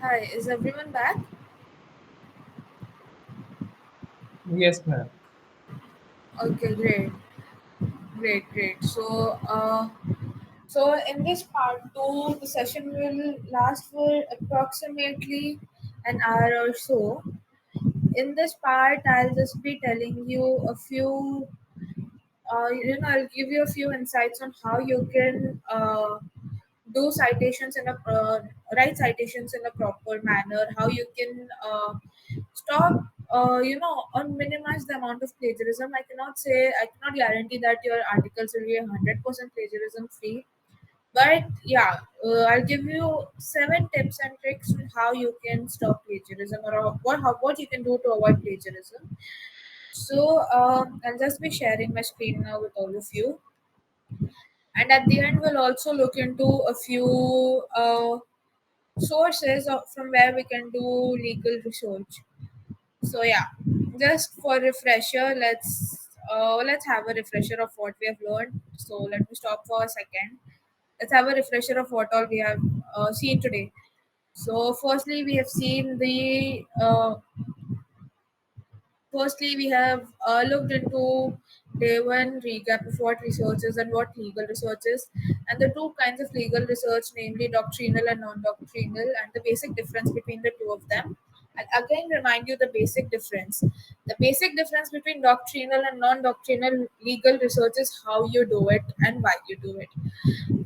Hi, is everyone back? Yes, ma'am. Okay, great, great. So in this part two, the session will last for approximately an hour or so. In this part, I'll just be telling you a few, I'll give you a few insights on how you can do citations in a write citations in a proper manner, how you can stop or minimize the amount of plagiarism. I cannot guarantee that your articles will be 100% plagiarism free, but yeah, I'll give you 7 tips and tricks on how you can stop plagiarism, or what you can do to avoid plagiarism. So I'll just be sharing my screen now with all of you, and at the end we'll also look into a few sources from where we can do legal research. So yeah, just for refresher, let's have a refresher of what we have learned. So let me stop for a second. Let's have a refresher of what all we have seen today. So firstly, we have seen the firstly, we have looked into day one recap of what research is and what legal research is, and the two kinds of legal research, namely doctrinal and non doctrinal, and the basic difference between the two of them. I'll again remind you the basic difference. The basic difference between doctrinal and non doctrinal legal research is how you do it and why you do it.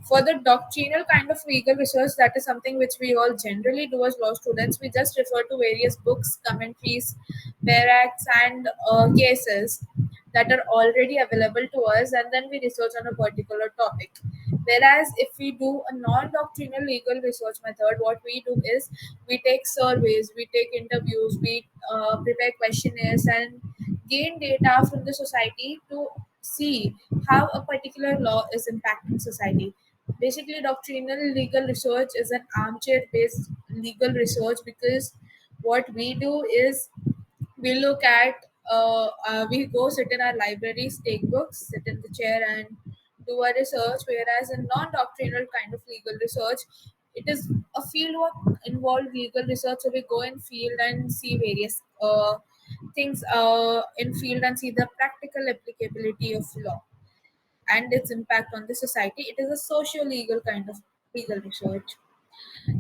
For the doctrinal kind of legal research, that is something which we all generally do as law students. We just refer to various books, commentaries, barracks, and cases that are already available to us, and then we research on a particular topic. Whereas if we do a non-doctrinal legal research method, what we do is we take surveys, we take interviews, we prepare questionnaires and gain data from the society to see how a particular law is impacting society. Basically, doctrinal legal research is an armchair based legal research, because what we do is we look at we go sit in our libraries, take books, sit in the chair and do a research. Whereas in non-doctrinal kind of legal research, it is a field work involved legal research. So we go in field and see various things in field and see the practical applicability of law and its impact on the society. It is a socio-legal kind of legal research.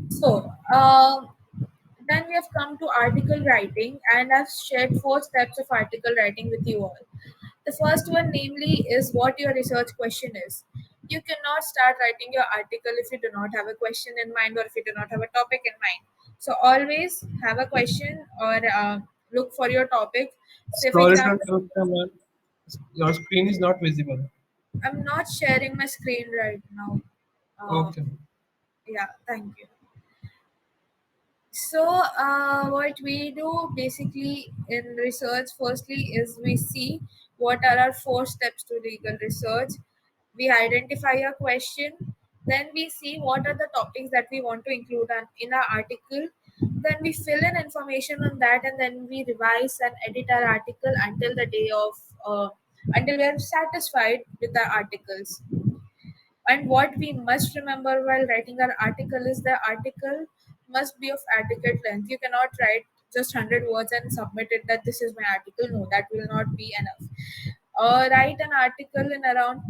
So, then we have come to article writing, and I've shared 4 steps of article writing with you all. The first one, namely, is what your research question is. You cannot start writing your article if you do not have a question in mind, or if you do not have a topic in mind. So, always have a question, or look for your topic. Say, for Sorry to example, interrupt, ma'am. Your screen is not visible. I'm not sharing my screen right now. Uh, Okay. yeah, thank you. So, what we do basically in research, firstly, is we see what are our 4 steps to legal research. We identify a question, then we see what are the topics that we want to include in our article. Then we fill in information on that, and then we revise and edit our article until the day of until we are satisfied with our articles. And what we must remember while writing our article is the article must be of adequate length. You cannot write just 100 words and submit it that this is my article. No, that will not be enough. Write an article in around,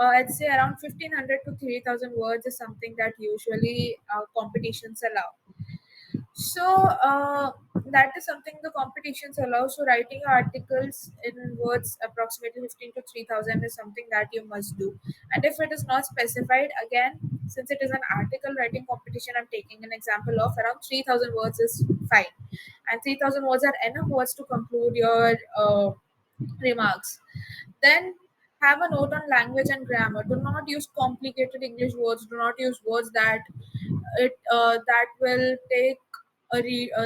I'd say around 1500 to 3000 words is something that usually competitions allow. So that is something the competitions allow. So writing articles in words approximately 15 to 3000 is something that you must do. And if it is not specified, again, since it is an article writing competition, I'm taking an example of around 3000 words is fine. And 3000 words are enough words to conclude your remarks. Then have a note on language and grammar. Do not use complicated English words. Do not use words that that will take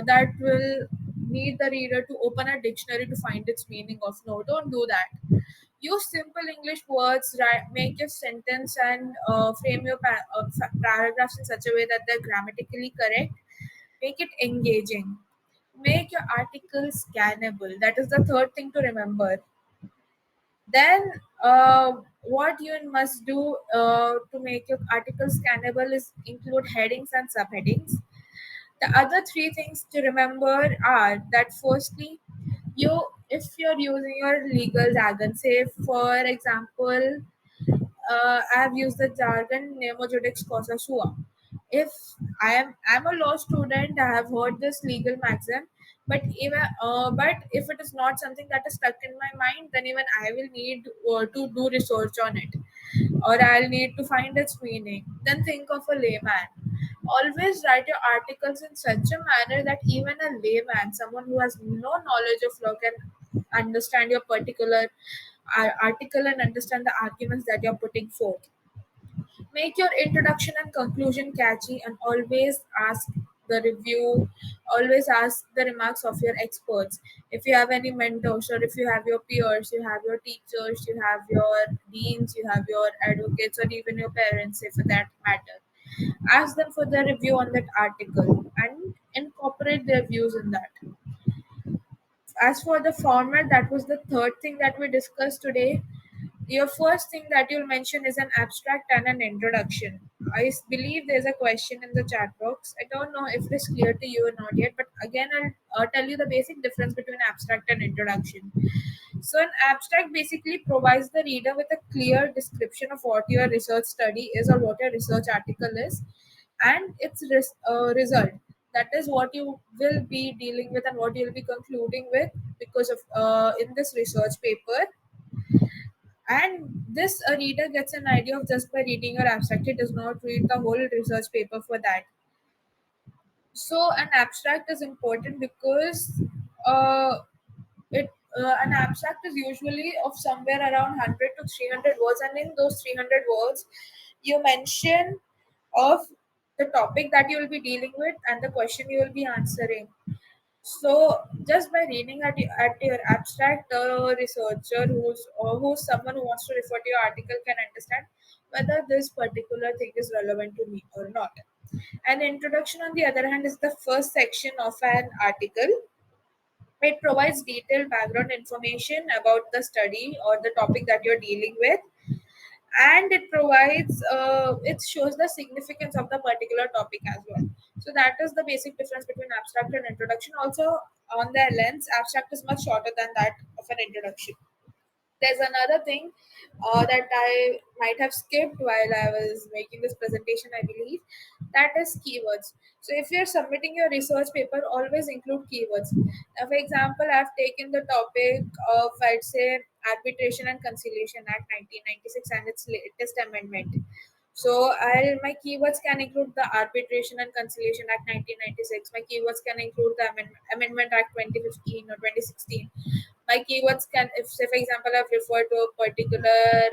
that will need the reader to open a dictionary to find its meaning of. No, don't do that. Use simple English words. Make your sentence and frame your paragraphs in such a way that they're grammatically correct. Make it engaging. Make your article scannable. That is the third thing to remember. Then, what you must do to make your article scannable is include headings and subheadings. The other three things to remember are that firstly, you if you're using your legal jargon, say for example, I have used the jargon nemo judex causa sua. If I'm a law student, I have heard this legal maxim, but if it is not something that is stuck in my mind, then even I will need to do research on it, or I'll need to find its meaning. Then think of a layman. Always write your articles in such a manner that even a layman, someone who has no knowledge of law, can understand your particular article and understand the arguments that you're putting forth. Make your introduction and conclusion catchy and always ask the remarks of your experts. If you have any mentors, or if you have your peers, you have your teachers, you have your deans, you have your advocates, or even your parents, if that matter. Ask them for their review on that article and incorporate their views in that. As for the format, that was the third thing that we discussed today. Your first thing that you'll mention is an abstract and an introduction. Believe there's a question in the chat box. I don't know if it is clear to you or not yet, but again, I'll tell you the basic difference between abstract and introduction. So, an abstract basically provides the reader with a clear description of what your research study is or what your research article is and its result. That is what you will be dealing with and what you'll be concluding with because of in this research paper. And this a reader gets an idea of just by reading your abstract. It does not read the whole research paper for that. So an abstract is important because uh, it an abstract is usually of somewhere around 100 to 300 words, and in those 300 words you mention of the topic that you will be dealing with and the question you will be answering. So just by reading at your abstract, the researcher who's someone who wants to refer to your article can understand whether this particular thing is relevant to me or not. An introduction, on the other hand, is the first section of an article. It provides detailed background information about the study or the topic that you're dealing with, and it shows the significance of the particular topic as well. So that is the basic difference between abstract and introduction. Also, on their length, abstract is much shorter than that of an introduction. There's another thing that I might have skipped while I was making this presentation, I believe, that is keywords. So if you're submitting your research paper, always include keywords. Now, for example, I've taken the topic of, I'd say, Arbitration and Conciliation Act 1996 and its latest amendment. So my keywords can include the Arbitration and Conciliation Act 1996. My keywords can include the Amendment Act 2015 or 2016. My keywords can, if say for example I've referred to a particular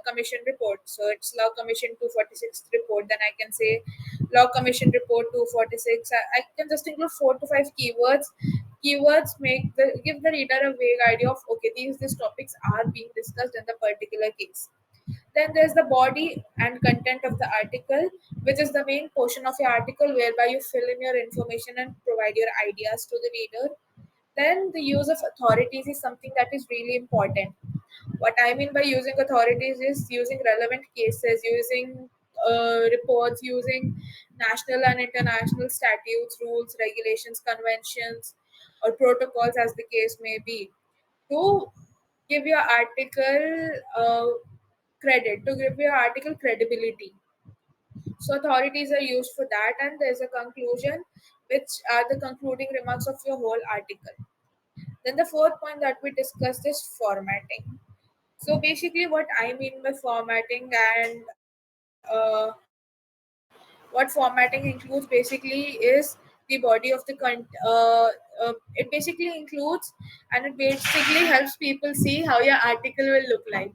commission report, so it's Law Commission 246 report, then I can say Law Commission report 246. I can just include 4 to 5 keywords. Keywords give the reader a vague idea of, okay, these topics are being discussed in the particular case. Then there's the body and content of the article, which is the main portion of your article whereby you fill in your information and provide your ideas to the reader. Then the use of authorities is something that is really important. What I mean by using authorities is using relevant cases, using reports, using national and international statutes, rules, regulations, conventions, or protocols, as the case may be, to give your article credit, to give your article credibility. So authorities are used for that, and there's a conclusion, which are the concluding remarks of your whole article. Then the fourth point that we discussed is formatting. So basically, what I mean by formatting and what formatting includes basically is the body of the it basically includes, and it basically helps people see how your article will look like.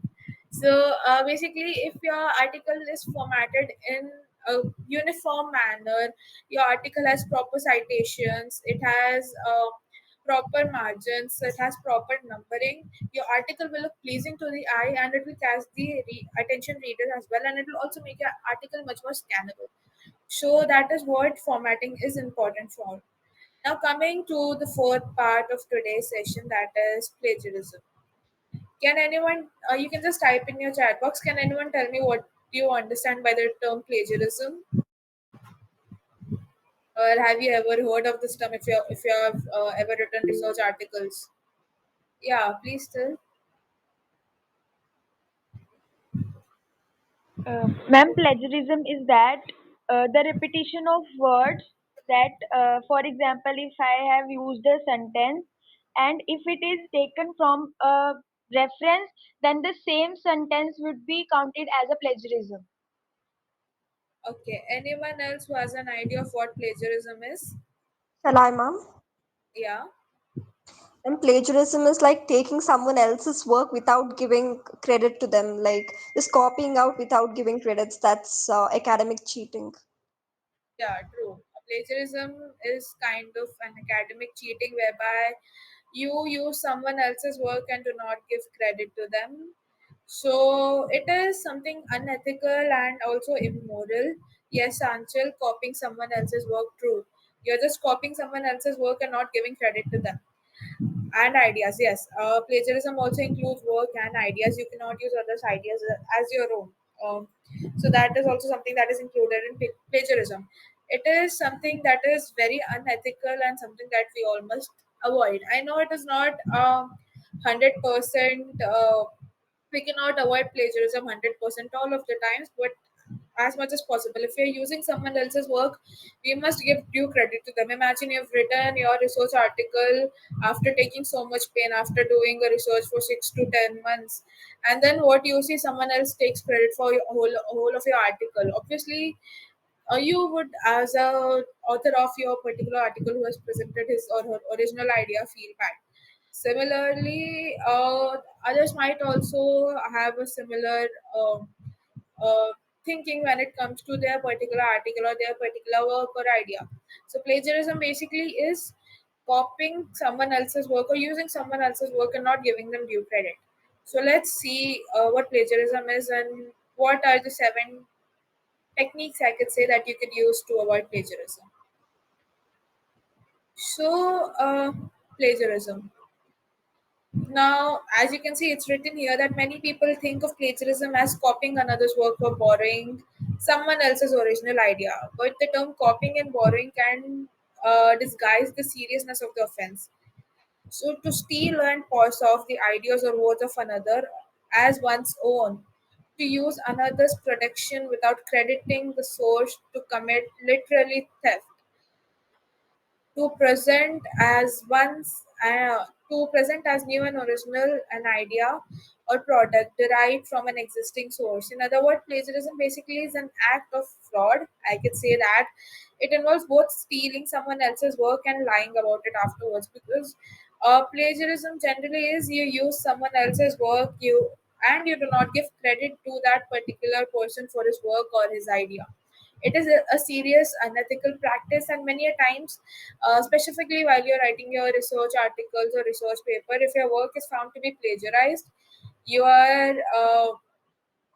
So basically, if your article is formatted in a uniform manner, your article has proper citations, it has proper margins, it has proper numbering, your article will look pleasing to the eye, and it will catch the attention reader as well, and it will also make your article much more scannable. So that is what formatting is important for. Now coming to the fourth part of today's session, that is plagiarism. Can anyone, you can just type in your chat box, can anyone tell me what do you understand by the term plagiarism? Or have you ever heard of this term if you have ever written research articles? Yeah, please tell. Ma'am, plagiarism is that the repetition of words that, for example, if I have used a sentence and if it is taken from a reference, then the same sentence would be counted as a plagiarism. Okay, anyone else who has an idea of what plagiarism is? Shall I, ma'am? Yeah. And plagiarism is like taking someone else's work without giving credit to them, like just copying out without giving credits. That's academic cheating. Yeah, true. Plagiarism is kind of an academic cheating whereby you use someone else's work and do not give credit to them. So it is something unethical and also immoral. Yes, Anchal, copying someone else's work, true. You're just copying someone else's work and not giving credit to them. And ideas, yes. Plagiarism also includes work and ideas. You cannot use others' ideas as your own. Um, so that is also something that is included in plagiarism. It is something that is very unethical and something that we all must avoid. I know it is not 100%. We cannot avoid plagiarism 100% all of the times, but as much as possible, if you're using someone else's work, we must give due credit to them. Imagine you've written your research article after taking so much pain, after doing a research for 6 to 10 months, and then what you see, someone else takes credit for your whole of your article. Obviously, you would, as a author of your particular article who has presented his or her original idea, feel bad. Similarly, others might also have a similar uh, thinking when it comes to their particular article or their particular work or idea. So plagiarism basically is copying someone else's work or using someone else's work and not giving them due credit. So let's see what plagiarism is and what are the seven techniques I could say that you could use to avoid plagiarism. So, plagiarism. Now, as you can see, it's written here that many people think of plagiarism as copying another's work or borrowing someone else's original idea. But the term copying and borrowing can disguise the seriousness of the offense. So, to steal and pass off the ideas or words of another as one's own, to use another's production without crediting the source, to commit literally theft, to present as to present as new and original an idea or product derived from an existing source. In other words, plagiarism basically is an act of fraud. I could say that it involves both stealing someone else's work and lying about it afterwards, because plagiarism generally is you use someone else's work, you do not give credit to that particular person for his work or his idea. It is a serious unethical practice, and many a times, specifically while you're writing your research articles or research paper, if your work is found to be plagiarized, your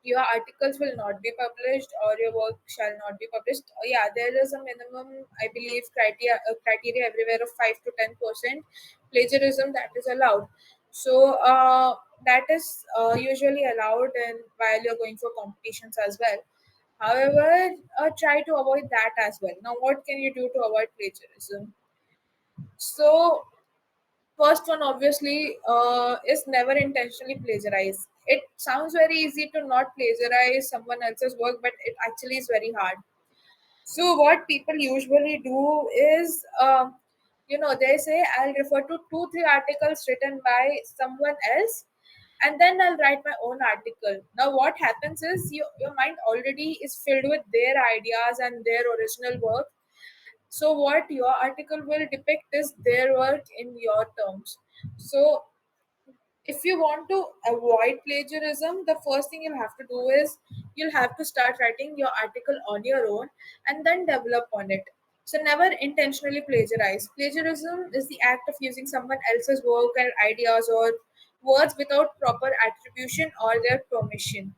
your articles will not be published or your work shall not be published. Yeah, there is a minimum, I believe, criteria everywhere of 5 to 10% plagiarism that is allowed. So that is usually allowed in while you're going for competitions as well. However, try to avoid that as well. Now, what can you do to avoid plagiarism? So, first one obviously is never intentionally plagiarize. It sounds very easy to not plagiarize someone else's work, but it actually is very hard. So what people usually do is, they say I'll refer to two, three articles written by someone else, and then I'll write my own article. Now, what happens is your mind already is filled with their ideas and their original work. So what your article will depict is their work in your terms. So if you want to avoid plagiarism, the first thing you'll have to do is you'll have to start writing your article on your own and then develop on it. So never intentionally plagiarize. Plagiarism is the act of using someone else's work and ideas or words without proper attribution or their permission.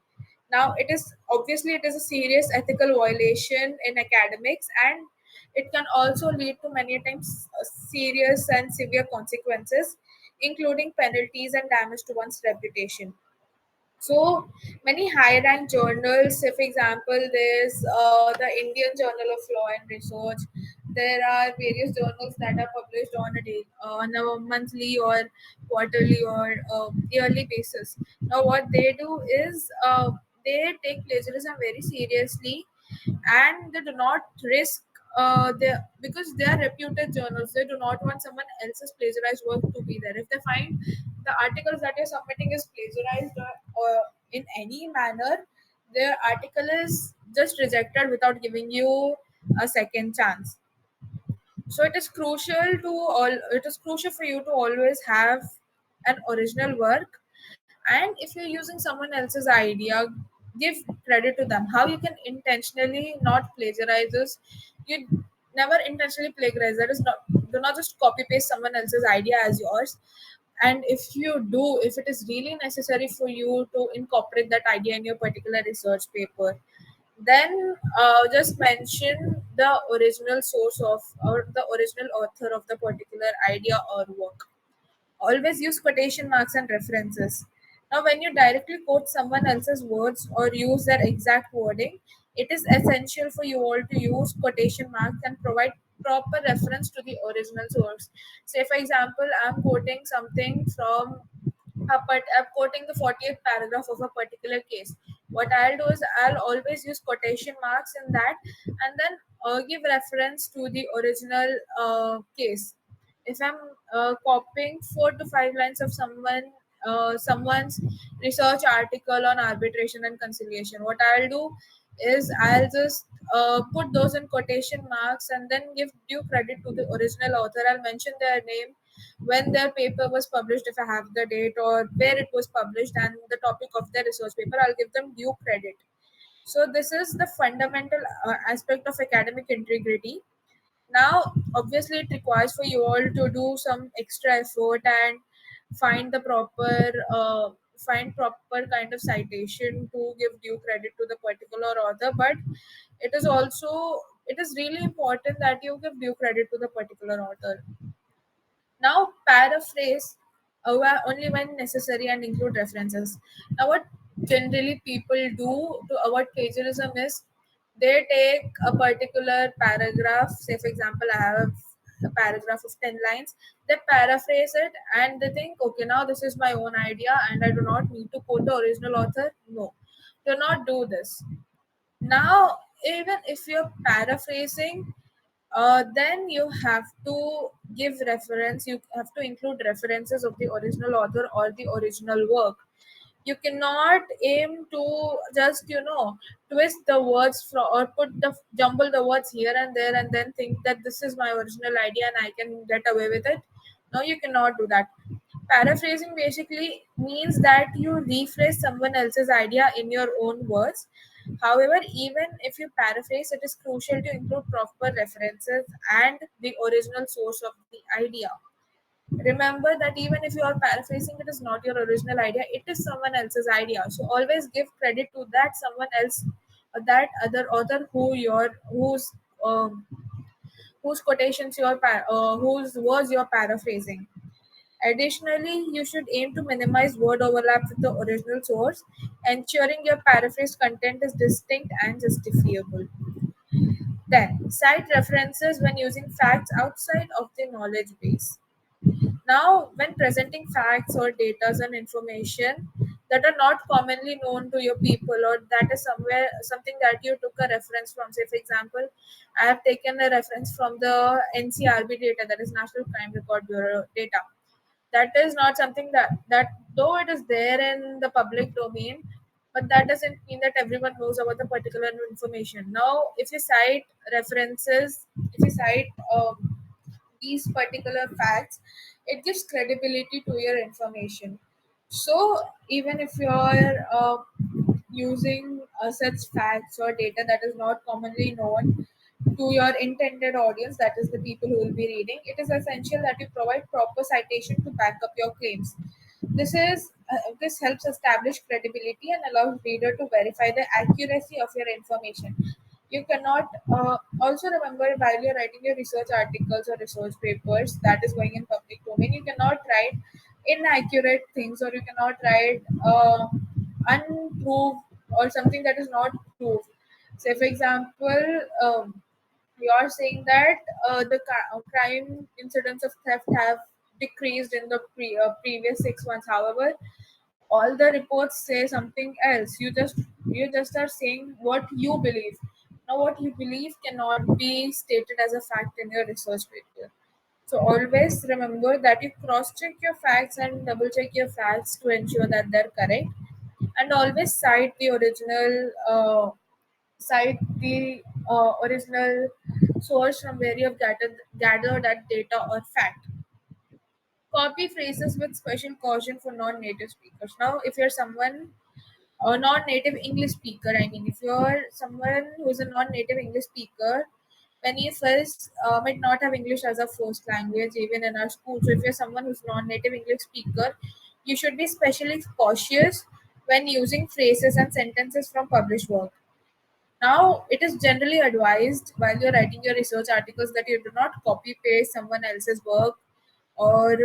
Now, it is a serious ethical violation in academics, and it can also lead to many times serious and severe consequences, including penalties and damage to one's reputation. So many high rank journals, say for example, there's the Indian Journal of Law and Research. There are various journals that are published on a monthly or quarterly or yearly basis. Now, what they do is they take plagiarism very seriously, and they do not risk because they are reputed journals. They do not want someone else's plagiarized work to be there. If they find the articles that you're submitting is plagiarized or in any manner, the article is just rejected without giving you a second chance. So it is crucial for you to always have an original work, and if you're using someone else's idea, give credit to them. How you can intentionally not plagiarize is you never intentionally plagiarize. That is not Do not just copy paste someone else's idea as yours. And if it is really necessary for you to incorporate that idea in your particular research paper, then just mention the original source of or the original author of the particular idea or work. Always use quotation marks and references. Now, when you directly quote someone else's words or use their exact wording, it is essential for you all to use quotation marks and provide proper reference to the original source. Say, for example, I'm quoting something from I'm quoting the 40th paragraph of a particular case. What I'll do is I'll always use quotation marks in that, and then give reference to the original case. If I'm copying 4 to 5 lines of someone's research article on arbitration and conciliation, what I'll do is I'll just put those in quotation marks and then give due credit to the original author. I'll mention their name, when their paper was published, if I have the date, or where it was published, and the topic of their research paper. I'll give them due credit. So this is the fundamental aspect of academic integrity. Now, obviously, it requires for you all to do some extra effort and find the proper find proper kind of citation to give due credit to the particular author. But it is really important that you give due credit to the particular author. Now, paraphrase only when necessary and include references. Now, what generally people do to avoid plagiarism is they take a particular paragraph. Say, for example, I have a paragraph of 10 lines. They paraphrase it and they think, okay, now this is my own idea and I do not need to quote the original author. No, do not do this. Now, even if you're paraphrasing, then you have to give reference, you have to include references of the original author or the original work. You cannot aim to just twist the words or jumble the words here and there and then think that this is my original idea and I can get away with it. No, you cannot do that. Paraphrasing basically means that you rephrase someone else's idea in your own words. However, even if you paraphrase, it is crucial to include proper references and the original source of the idea. Remember that even if you are paraphrasing, it is not your original idea, it is someone else's idea. So always give credit to that someone else, that other author um, whose quotations whose words you're paraphrasing. Additionally, you should aim to minimize word overlap with the original source, ensuring your paraphrased content is distinct and justifiable. Then, cite references when using facts outside of the knowledge base. Now, when presenting facts or data and information that are not commonly known to your people, or that is somewhere something that you took a reference from, say, for example, I have taken a reference from the NCRB data, that is National Crime Record Bureau data. That is not something that though it is there in the public domain, but that doesn't mean that everyone knows about the particular information. Now, if you cite references, if you cite these particular facts, it gives credibility to your information. So even if you're using such facts or data that is not commonly known to your intended audience, that is the people who will be reading, it is essential that you provide proper citation to back up your claims. This helps establish credibility and allows reader to verify the accuracy of your information. You cannot also remember, while you're writing your research articles or research papers that is going in public domain, you cannot write inaccurate things, or you cannot write unproved or something that is not proved. Say, for example, you are saying that the crime incidents of theft have decreased in the previous 6 months. However, all the reports say something else. You just are saying what you believe. Now, what you believe cannot be stated as a fact in your research paper. So always remember that you cross check your facts and double check your facts to ensure that they're correct, and always cite the original source from where you have gathered that data or fact. Copy phrases with special caution for non-native speakers. Now, if you're someone a non-native English speaker, I mean, if you're someone who's a non-native English speaker, many of us might not have English as a first language even in our school. So if you're someone who's non-native English speaker, you should be especially cautious when using phrases and sentences from published work. Now, it is generally advised while you're writing your research articles that you do not copy paste someone else's work, or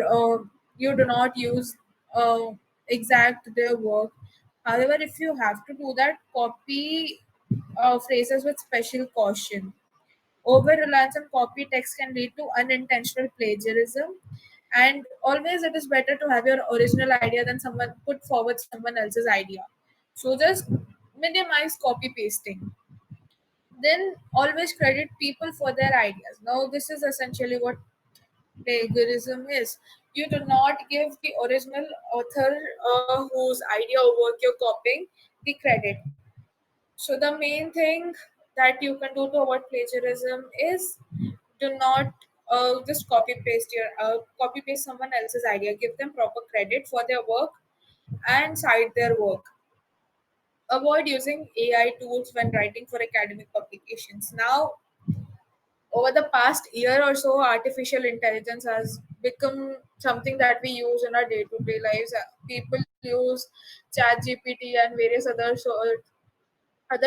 you do not use uh, exact their work. However, if you have to do that, copy phrases with special caution. Over reliance on copy text can lead to unintentional plagiarism, and always it is better to have your original idea than someone put forward someone else's idea. So just minimize copy pasting. Then always credit people for their ideas. Now, this is essentially what plagiarism is. You do not give the original author whose idea or work you're copying the credit. So the main thing that you can do to avoid plagiarism is do not just copy paste someone else's idea. Give them proper credit for their work and cite their work. Avoid using AI tools when writing for academic publications. Now, over the past year or so, artificial intelligence has become something that we use in our day-to-day lives. People use chat gpt and various other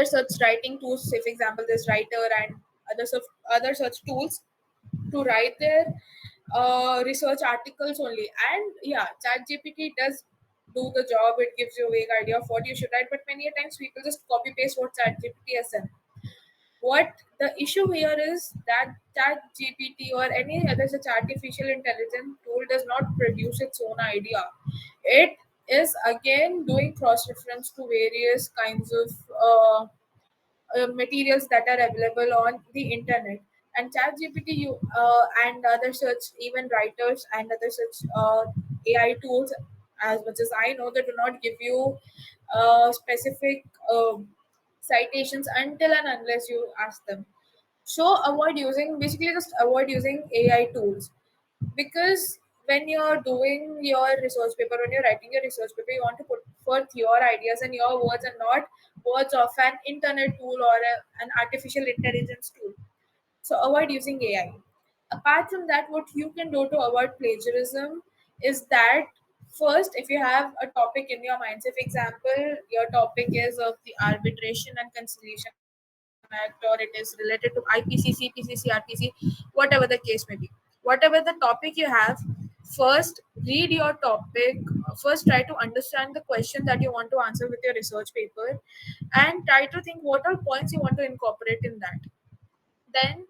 such writing tools. Say, for example, this writer and other such tools to write their research articles only. And yeah, chat gpt does do the job. It gives you a vague idea of what you should write, but many a times people just copy paste what chat gpt has done. What the issue here is that chat gpt or any other such artificial intelligence tool does not produce its own idea. It is again doing cross reference to various kinds of materials that are available on the internet. And ChatGPT, and other such, even writers and other such AI tools, as much as I know, they do not give you specific citations until and unless you ask them. So basically just avoid using AI tools, because when you're doing your research paper, when you're writing your research paper, you want to put forth your ideas and your words, and not words of an internet tool or an artificial intelligence tool. So avoid using AI. Apart from that, what you can do to avoid plagiarism is that, first, if you have a topic in your mind, say for example, your topic is of the Arbitration and Conciliation Act, or it is related to IPCC, PCC, RPC, whatever the case may be. Whatever the topic you have, first read your topic. First, try to understand the question that you want to answer with your research paper, and try to think what are points you want to incorporate in that. Then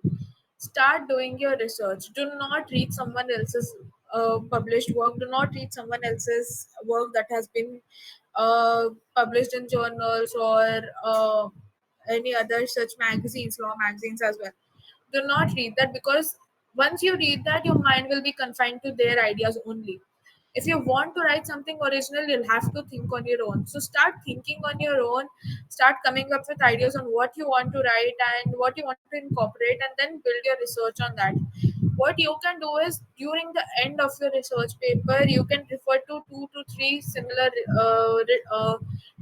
start doing your research. Do not read someone else's published work. Do not read someone else's work that has been uh, published in journals or any other such magazines, law magazines as well. Do not read that, because once you read that, your mind will be confined to their ideas only. If you want to write something original, you'll have to think on your own. So start thinking on your own, start coming up with ideas on what you want to write and what you want to incorporate, and then build your research on that. What you can do is, during the end of your research paper, you can refer to 2 to 3 similar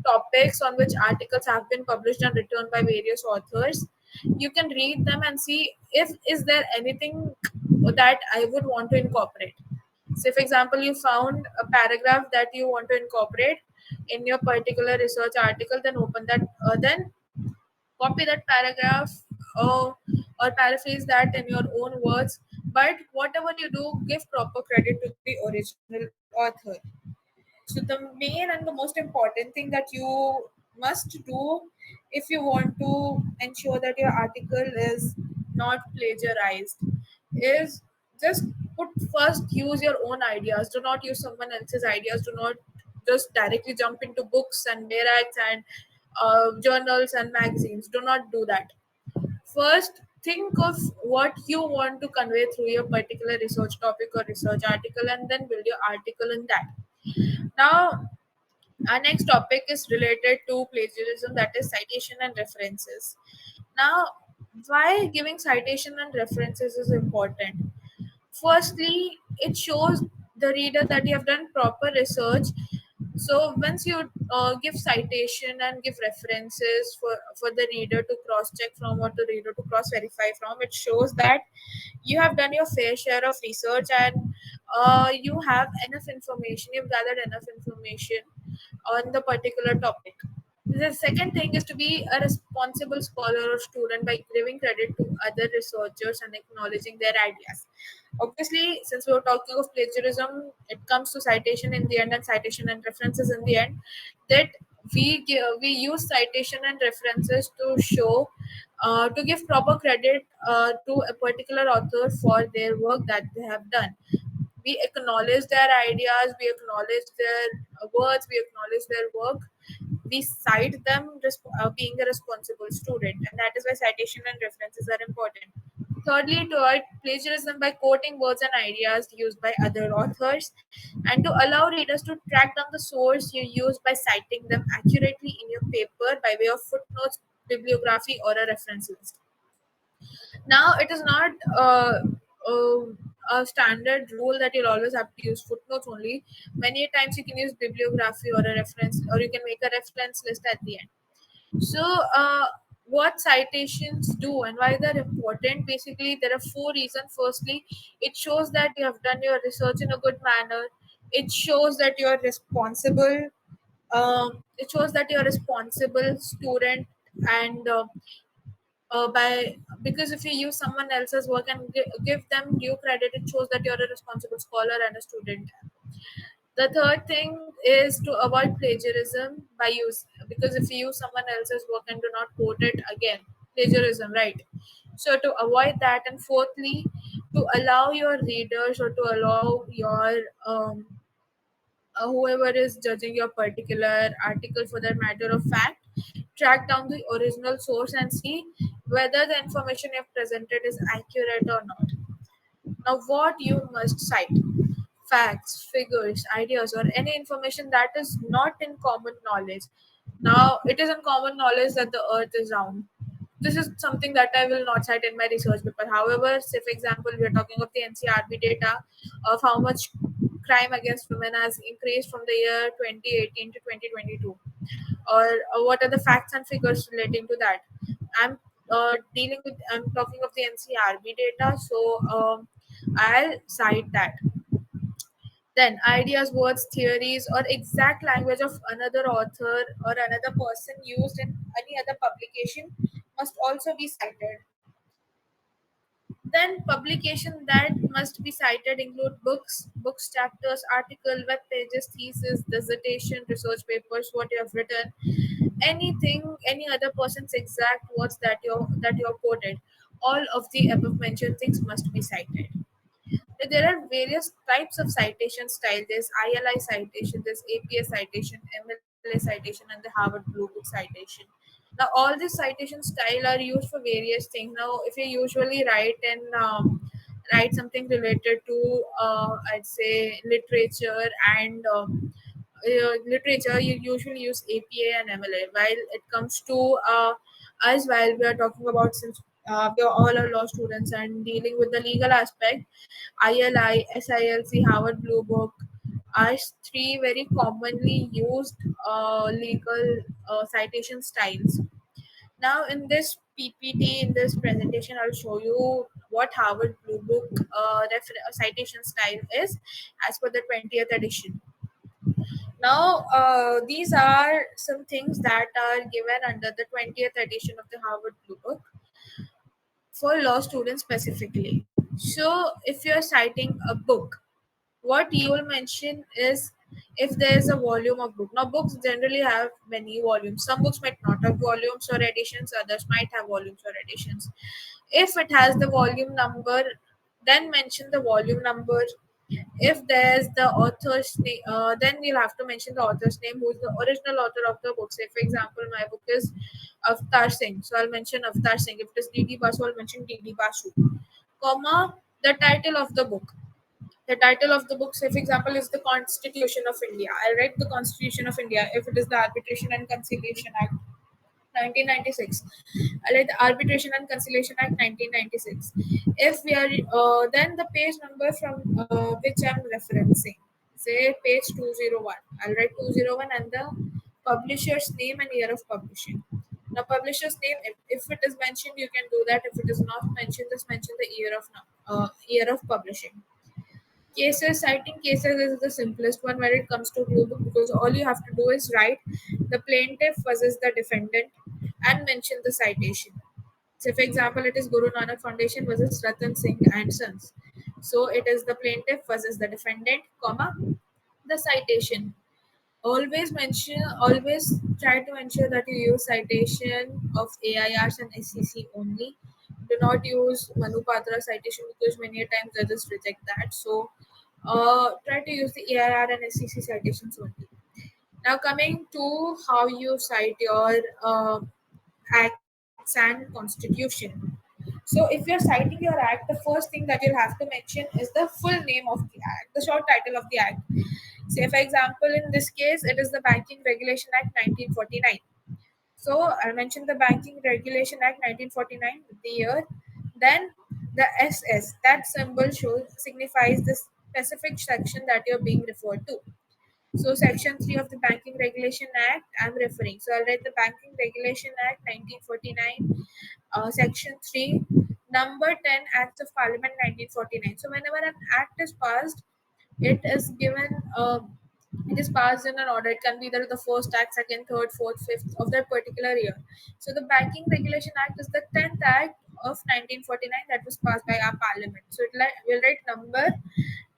topics on which articles have been published and written by various authors. You can read them and see if is there anything that I would want to incorporate. Say, for example, you found a paragraph that you want to incorporate in your particular research article, then open that, then copy that paragraph, or paraphrase that in your own words. But whatever you do, give proper credit to the original author. So the main and the most important thing that you must do, if you want to ensure that your article is not plagiarized, is just put first use your own ideas. Do not use someone else's ideas. Do not just directly jump into books and barracks and journals and magazines. Do not do that. First, think of what you want to convey through your particular research topic or research article, and then build your article in that. Now, our next topic is related to plagiarism, that is citation and references. Now, why giving citation and references is important? Firstly, it shows the reader that you have done proper research. So once you give citation and give references for the reader to cross check from, or the reader to cross verify from, it shows that you have done your fair share of research, and you have enough information, you've gathered enough information on the particular topic. The second thing is to be a responsible scholar or student by giving credit to other researchers and acknowledging their ideas. Obviously, since we were talking of plagiarism, it comes to citation in the end and citation and references in the end. That we use citation and references to show, to give proper credit to a particular author for their work that they have done. We acknowledge their ideas, we acknowledge their words, we acknowledge their work, we cite them, being a responsible student, and that is why citation and references are important. Thirdly, to avoid plagiarism by quoting words and ideas used by other authors, and to allow readers to track down the source you use by citing them accurately in your paper by way of footnotes, bibliography, or a reference list. Now, it is not uh, a standard rule that you'll always have to use footnotes only. Many times you can use bibliography or a reference, or you can make a reference list at the end. So, what citations do and why they're important? Basically, there are 4 reasons. Firstly, it shows that you have done your research in a good manner. It shows that you're responsible. It shows that you're a responsible student, and by because if you use someone else's work and give them due credit, it shows that you're a responsible scholar and a student. The third thing is to avoid plagiarism by use, because if you use someone else's work and do not quote it again, plagiarism, right? So to avoid that, and fourthly, to allow your readers, or to allow your whoever is judging your particular article, for that matter of fact, track down the original source and see whether the information you have presented is accurate or not. Now, what you must cite: facts, figures, ideas, or any information that is not in common knowledge. Now, it is in common knowledge that the earth is round. This is something that I will not cite in my research paper. However, say for example, we are talking of the NCRB data of how much crime against women has increased from the year 2018 to 2022, or what are the facts and figures relating to that. I'm I'm talking of the NCRB data, so I'll cite that. Then, ideas, words, theories, or exact language of another author or another person used in any other publication must also be cited. Then publication that must be cited include books chapters, article, web pages, thesis, dissertation, research papers, what you have written, anything, any other person's exact words that you're quoted. All of the above mentioned things must be cited. There are various types of citation style. There's ILI citation, there's APA citation, MLA citation, and the Harvard Blue Book citation. Now, all these citation style are used for various things. Now, if you usually write something related to, I'd say, literature and literature, you usually use APA and MLA. While it comes to us, while we are talking about, since we are all are law students and dealing with the legal aspect, ILI, SILC, Harvard Blue Book are three very commonly used legal citation styles. Now, in this PPT, in this presentation, I'll show you what Harvard Blue Book citation style is as per the 20th edition. Now, these are some things that are given under the 20th edition of the Harvard Blue Book for law students specifically. So, if you're citing a book, what you will mention is if there is a volume of book. Now, books generally have many volumes. Some books might not have volumes or editions, others might have volumes or editions. If it has the volume number, then mention the volume number. If there's the author's name, then you'll have to mention the author's name, who's the original author of the book. Say, for example, my book is Avtar Singh, so I'll mention Avtar Singh. If it is DD Basu, I'll mention DD Basu, comma, the title of the book. The title of the book, say for example, is the Constitution of India. I'll write the Constitution of India. If it is the Arbitration and Conciliation Act 1996, I'll write the Arbitration and Conciliation Act 1996. If we are then the page number from which I'm referencing, say page 201, I'll write 201 and the publisher's name and year of publishing. Now, publisher's name, if it is mentioned, you can do that. If it is not mentioned, just mention the year of publishing. Cases, citing cases is the simplest one when it comes to blue book, because all you have to do is write the plaintiff versus the defendant and mention the citation. So, for example, it is Guru Nanak Foundation versus Ratan Singh and Sons. So, it is the plaintiff versus the defendant, comma, the citation. Always try to ensure that you use citation of AIRs and SCC only. Do not use Manupatra citation because many a times they just reject that. So try to use the AIR and SCC citations only. Now, coming to how you cite your acts and constitution. So if you're citing your act, the first thing that you'll have to mention is the full name of the act, the short title of the act. Say, for example, in this case, it is the Banking Regulation Act 1949. So I mentioned the Banking Regulation Act 1949, the year. Then the SS, that symbol shows signifies the specific section that you're being referred to. So Section 3 of the Banking Regulation Act, I'm referring. So I'll write the Banking Regulation Act 1949, Section 3, number 10, Acts of Parliament 1949. So whenever an act is passed, it is given it is passed in an order. It can be either the first act, second, third, fourth, fifth of that particular year. So the Banking Regulation Act is the 10th act of 1949 that was passed by our parliament. So we'll write number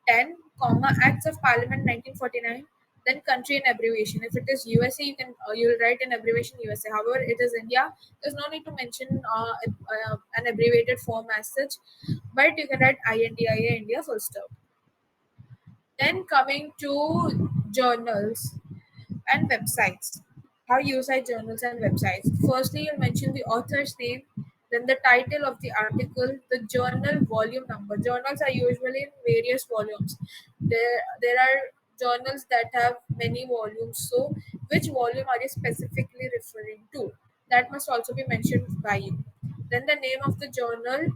10, comma, Acts of Parliament 1949, then country in abbreviation. If it is USA, you'll write in abbreviation USA. However, it is India, there's no need to mention an abbreviated form as such, but you can write INDIA India full stop. Then coming to journals and websites. How you cite journals and websites. Firstly, you'll mention the author's name, then the title of the article, the journal volume number. Journals are usually in various volumes. There are journals that have many volumes. So, which volume are you specifically referring to? That must also be mentioned by you. Then the name of the journal,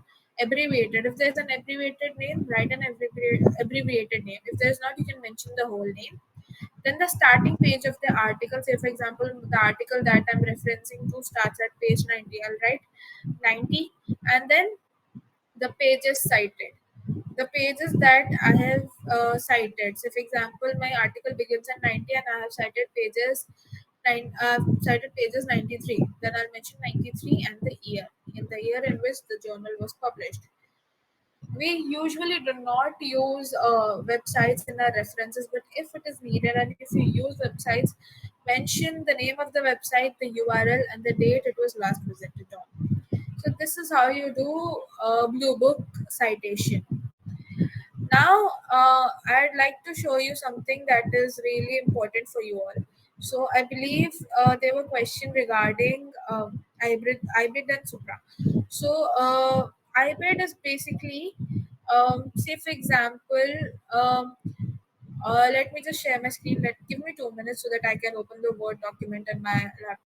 abbreviated. If there's an abbreviated name, write an abbreviated name. If there's not, you can mention the whole name. Then the starting page of the article, say for example, the article that I'm referencing to starts at page 90. I'll write 90, and then the pages cited. The pages that I have cited. So, for example, my article begins at 90, and I have cited pages 93. Then I'll mention 93 and the year, in the year in which the journal was published. We usually do not use websites in our references, but if it is needed and if you use websites, mention the name of the website, the URL, and the date it was last visited on. So this is how you do blue book citation. Now, I'd like to show you something that is really important for you all. So, I believe there were questions regarding hybrid and Supra. So, hybrid is basically, say for example, let me just share my screen. Give me 2 minutes so that I can open the Word document in my laptop.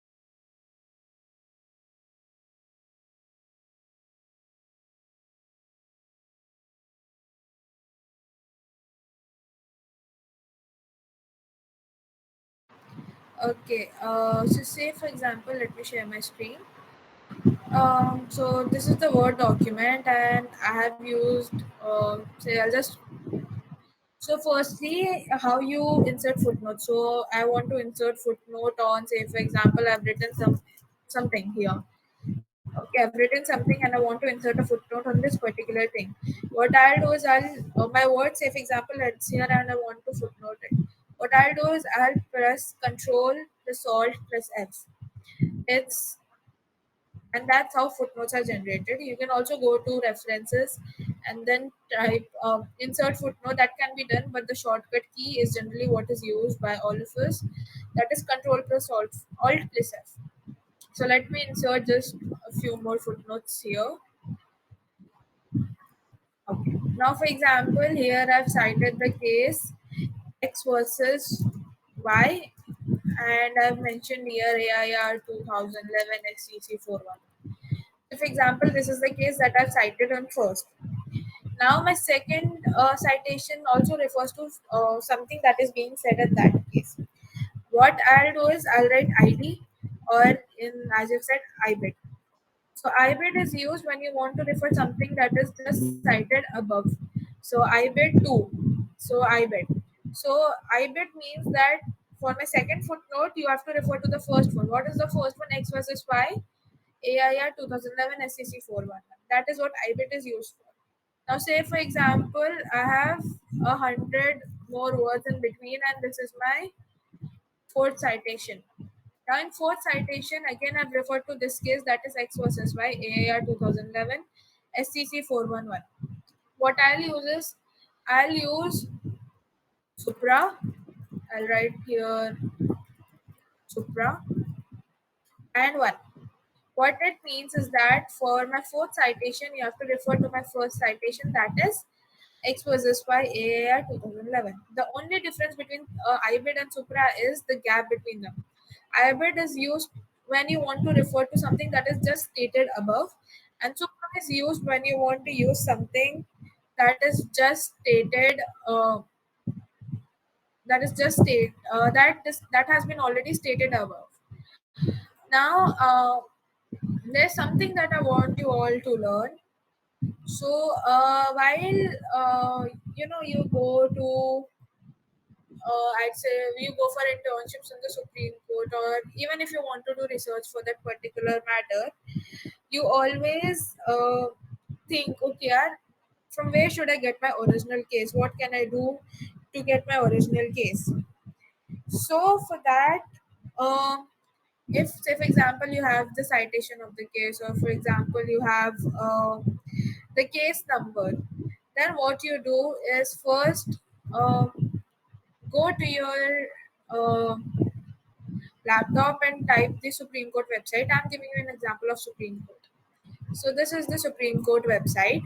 Okay. So, say for example, let me share my screen. So this is the Word document, and I have used. Say I'll just. So firstly, how you insert footnote. So I want to insert footnote on, say for example, I've written something here. Okay, I've written something and I want to insert a footnote on this particular thing. What I'll do is I'll my word. Say for example, it's here and I want to footnote it. What I'll do is I'll press Control plus Alt plus F. It's and that's how footnotes are generated. You can also go to references and then type insert footnote. That can be done, but the shortcut key is generally what is used by all of us. That is Control plus Alt plus F. So let me insert just a few more footnotes here. Okay. Now, for example, here I've cited the case X versus Y, and I've mentioned here AIR 2011 SCC 41. So, for example, this is the case that I've cited on first. Now, my second citation also refers to something that is being said in that case. What I'll do is I'll write ID, or in as you said, IBIT. So IBIT is used when you want to refer something that is just cited above. So IBIT 2. So IBIT. So IBIT means that for my second footnote, you have to refer to the first one. What is the first one? X versus Y. AIR 2011 SCC 41. That is what IBIT is used for. Now, say for example, I have 100 more words in between, and this is my fourth citation. Now, in fourth citation, again, I've referred to this case that is X versus Y, AIR 2011, SCC 411. What I'll use is I'll use Supra. I'll write here Supra and 1. What it means is that for my fourth citation, you have to refer to my first citation, that is X versus Y AAR 2011. The only difference between IBID and Supra is the gap between them. IBID is used when you want to refer to something that is just stated above, and Supra is used when you want to use something that is just stated. That is just state that has been already stated above. Now, there's something that I want you all to learn. So, while you go to I'd say you go for internships in the Supreme Court, or even if you want to do research for that particular matter, you always think, okay, from where should I get my original case? What can I do to get my original case? So, for that, um, if, say, for example, you have the citation of the case, or for example, you have the case number, then what you do is first go to your uh, laptop and type the Supreme Court website. I'm giving you an example of Supreme Court. So this is the Supreme Court website.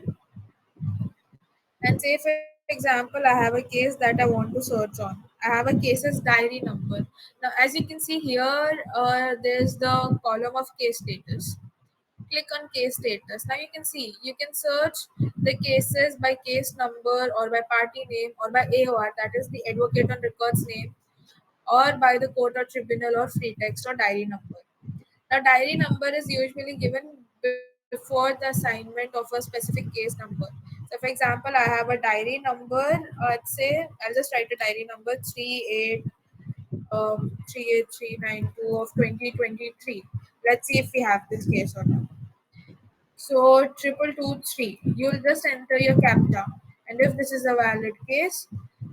And say for example, I have a case that I want to search on. I have a case's diary number. Now, as you can see here, there's the column of case status. Click on case status. Now you can see you can search the cases by case number, or by party name, or by AOR, that is the advocate on records name, or by the court or tribunal, or free text, or diary number. The diary number is usually given before the assignment of a specific case number. So, for example, I have a diary number. Let's say I'll just write a diary number 38392 of 2023. Let's see if we have this case or not. So 2223, you'll just enter your captcha, and if this is a valid case,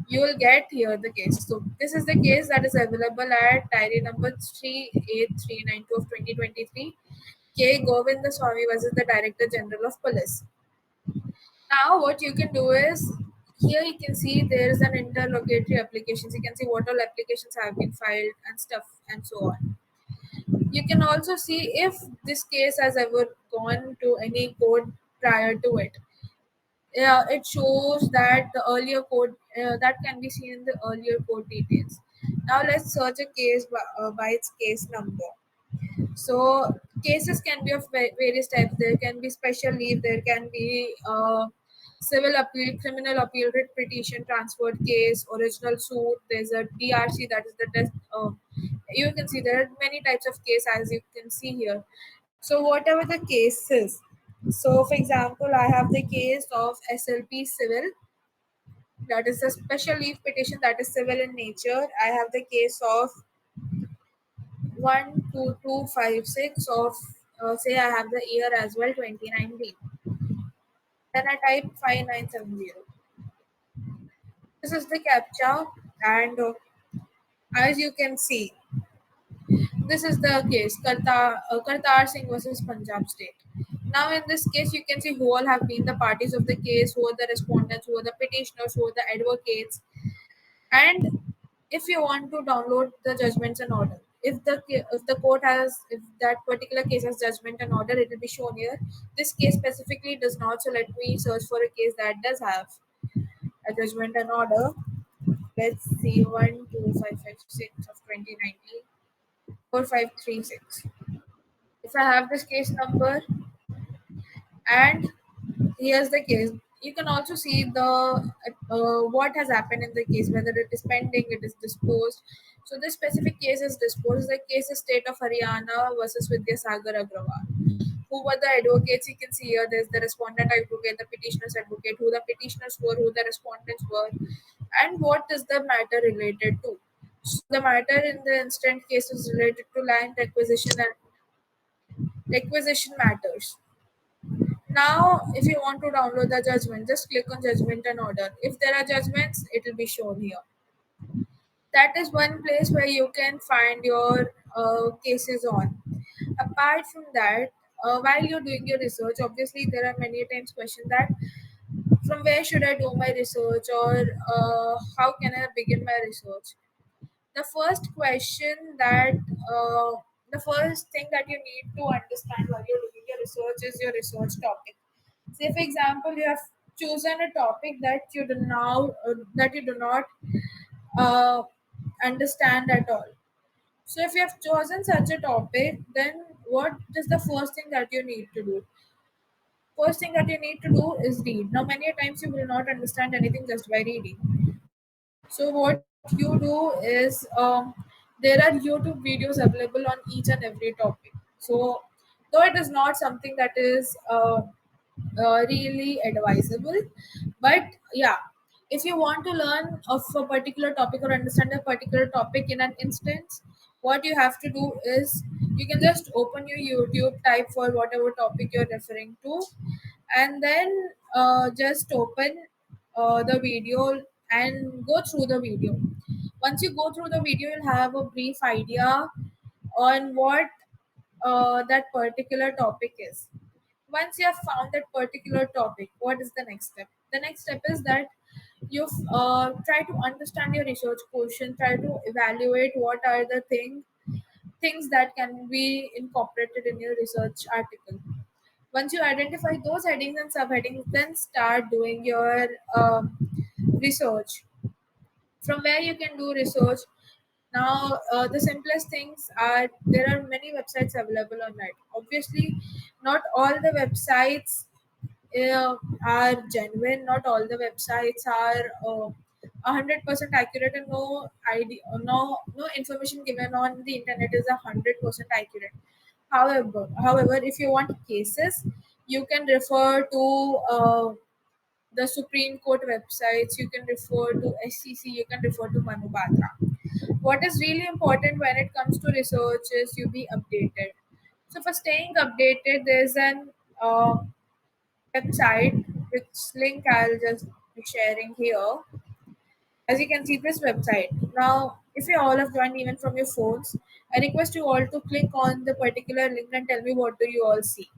you will get here the case. So this is the case that is available at diary number 38392 of 2023. K. Govinda Swamy versus the Director General of Police. Now, what you can do is here you can see there is an interrogatory applications. You can see what all applications have been filed and stuff and so on. You can also see if this case has ever gone to any court prior to it. Yeah, it shows that the earlier code that can be seen in the earlier code details. Now let's search a case by its case number. So cases can be of various types. There can be special leave. There can be civil appeal, criminal appeal, writ petition, transferred case, original suit. There's a DRC, that is the test. You can see there are many types of case as you can see here. So whatever the case is. So for example, I have the case of SLP civil, that is a special leave petition that is civil in nature. I have the case of 12256 of say I have the year as well 2019. Then I type 5970. This is the captcha, and as you can see, this is the case Kartar Singh versus Punjab State. Now, in this case, you can see who all have been the parties of the case, who are the respondents, who are the petitioners, who are the advocates, and if you want to download the judgments and order, if the court has, if that particular case has judgment and order, it will be shown here. This case specifically does not, so let me search for a case that does have a judgment and order. Let's see, 12556 of 2019, 4536. If I have this case number, and here's the case, you can also see the what has happened in the case, whether it is pending, it is disposed. So this specific case is disposed. The case is State of Haryana versus Vidya Sagar Agrawal. Who were the advocates? You can see here there's the respondent advocate, the petitioner's advocate, who the petitioners were, who the respondents were, and what is the matter related to. So the matter in the instant case is related to land acquisition and requisition matters. Now, if you want to download the judgment, just click on judgment and order. If there are judgments, it will be shown here. That is one place where you can find your cases on. Apart from that, while you're doing your research, obviously there are many times questions that from where should I do my research, or how can I begin my research. The first question that the first thing that you need to understand while you're doing your research is your research topic. Say for example, you have chosen a topic that you do not uh, understand at all. So if you have chosen such a topic, then what is the first thing that you need to do? First thing that you need to do is read. Now many times you will not understand anything just by reading. So what you do is there are YouTube videos available on each and every topic. So though it is not something that is really advisable, but yeah, if you want to learn of a particular topic or understand a particular topic in an instance, what you have to do is you can just open your YouTube, type for whatever topic you're referring to, and then just open the video and go through the video. Once you go through the video, you'll have a brief idea on what that particular topic is. Once you have found that particular topic, what is the next step? The next step is that you try to understand your research question, try to evaluate what are the things that can be incorporated in your research article. Once you identify those headings and subheadings, then start doing your research. From where you can do research. Now, the simplest things are there are many websites available on net. Obviously, not all the websites are genuine. Not all the websites are 100% accurate, and no idea, no information given on the internet is 100% accurate. However, if you want cases, you can refer to the Supreme Court websites. You can refer to SCC. You can refer to Manu Batra. What is really important when it comes to research is you be updated. So for staying updated, there's an uh, website, which link I'll just be sharing here. As you can see, this website. Now, if you all have joined even from your phones, I request you all to click on the particular link and tell me what do you all see.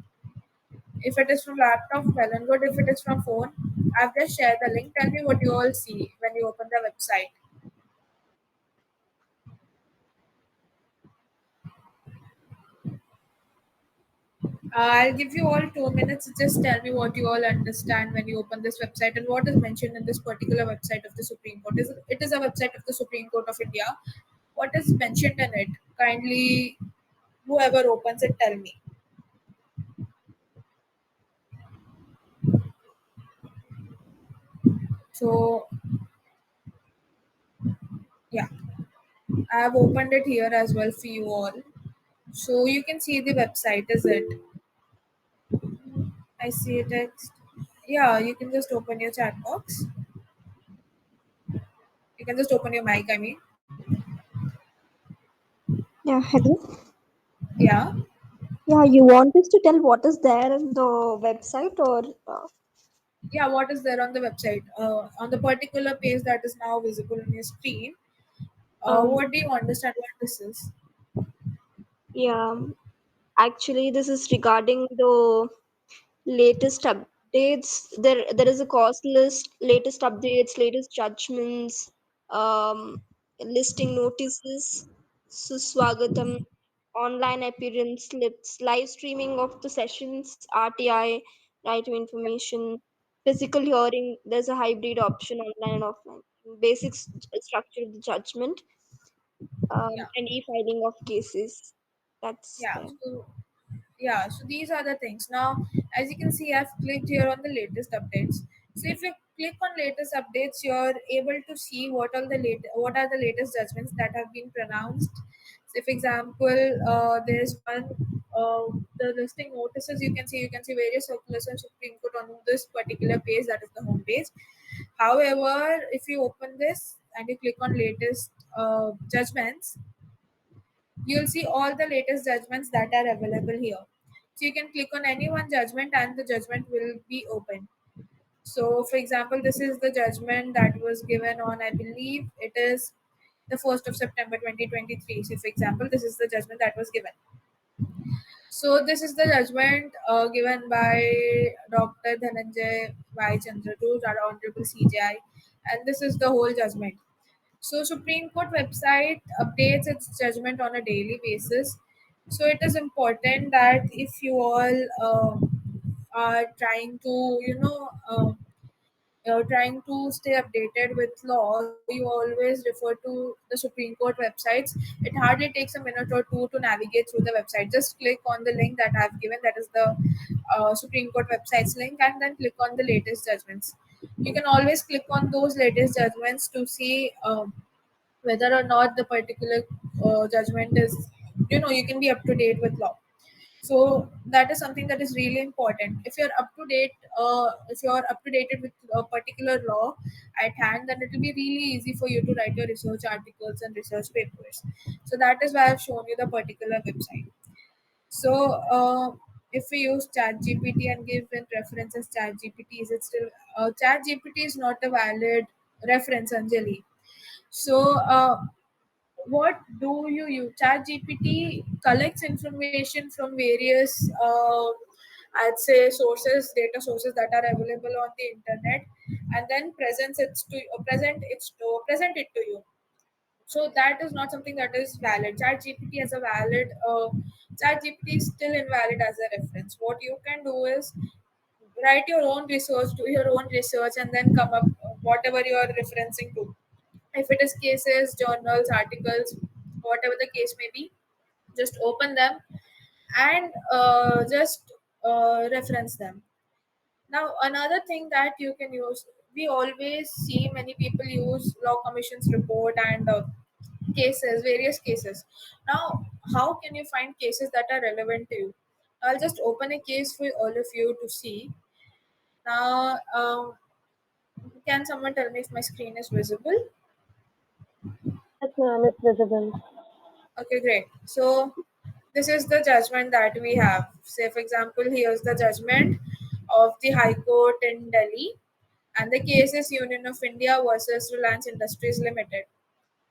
If it is from laptop, well and good. If it is from phone, I've just shared the link. Tell me what you all see when you open the website. I'll give you all 2 minutes. Just tell me what you all understand when you open this website and what is mentioned in this particular website of the Supreme Court. It is a website of the Supreme Court of India. What is mentioned in it? Kindly, whoever opens it, tell me. So, yeah, I have opened it here as well for you all. So, you can see the website, is it? I see a text. Yeah, you can just open your chat box. You can just open your mic, I mean. Yeah, hello. Yeah. Yeah, you want us to tell what is there in the website or Yeah, what is there on the website? On the particular page that is now visible on your screen, um what do you understand what this is? yeah, actually this is regarding the latest updates. There is a cost list, latest updates, latest judgments, um listing notices, suswagatam, online appearance slips, live streaming of the sessions, RTI, right to information, physical hearing. There's a hybrid option, online and offline, basic structure of the judgment, Yeah, and e-filing of cases. That's yeah. there. So these are the things. Now, as you can see, I've clicked here on the latest updates. So if you click on latest updates, you're able to see what are the latest judgments that have been pronounced. So, for example, there's one the listing notices. You can see various circulars on Supreme Court on this particular page. That is the home page. However, if you open this and you click on latest judgments, you'll see all the latest judgments that are available here. So you can click on any one judgment and the judgment will be open. So, for example, this is the judgment that was given on, I believe it is the 1st of September 2023. So, for example, this is the judgment that was given. So, this is the judgment given by Dr. Dhananjay Y. Chandradu, our Honorable CJI, and this is the whole judgment. So Supreme Court website updates its judgment on a daily basis. So it is important that if you all are trying to, trying to stay updated with law, so you always refer to the Supreme Court websites. It hardly takes a minute or two to navigate through the website. Just click on the link that I've given, that is the Supreme Court website's link, and then click on the latest judgments. You can always click on those latest judgments to see whether or not the particular judgment is, you can be up to date with law. So that is something that is really important. If you're up to date, if you're up to date with a particular law at hand, then it will be really easy for you to write your research articles and research papers. So that is why I've shown you the particular website. So if we use chat gpt and give in references chat gpt, is it still chat gpt is not a valid reference, Anjali. So what do you use? Chat gpt collects information from various I'd say sources, data sources that are available on the internet, and then present it to you. So that is not something that is valid. Chat gpt as a valid chat gpt is still invalid as a reference. What you can do is write your own research, do your own research, and then come up whatever you are referencing to. If it is cases, journals, articles, whatever the case may be, just open them and just reference them. Now, another thing that you can use, we always see many people use law commission's report and cases, various cases. Now, how can you find cases that are relevant to you? I'll just open a case for all of you to see. Now, can someone tell me if my screen is visible? Yes, ma'am, it's visible. Okay, great. So this is the judgment that we have. Say, for example, here's the judgment of the High Court in Delhi, and the case is Union of India versus Reliance Industries Limited.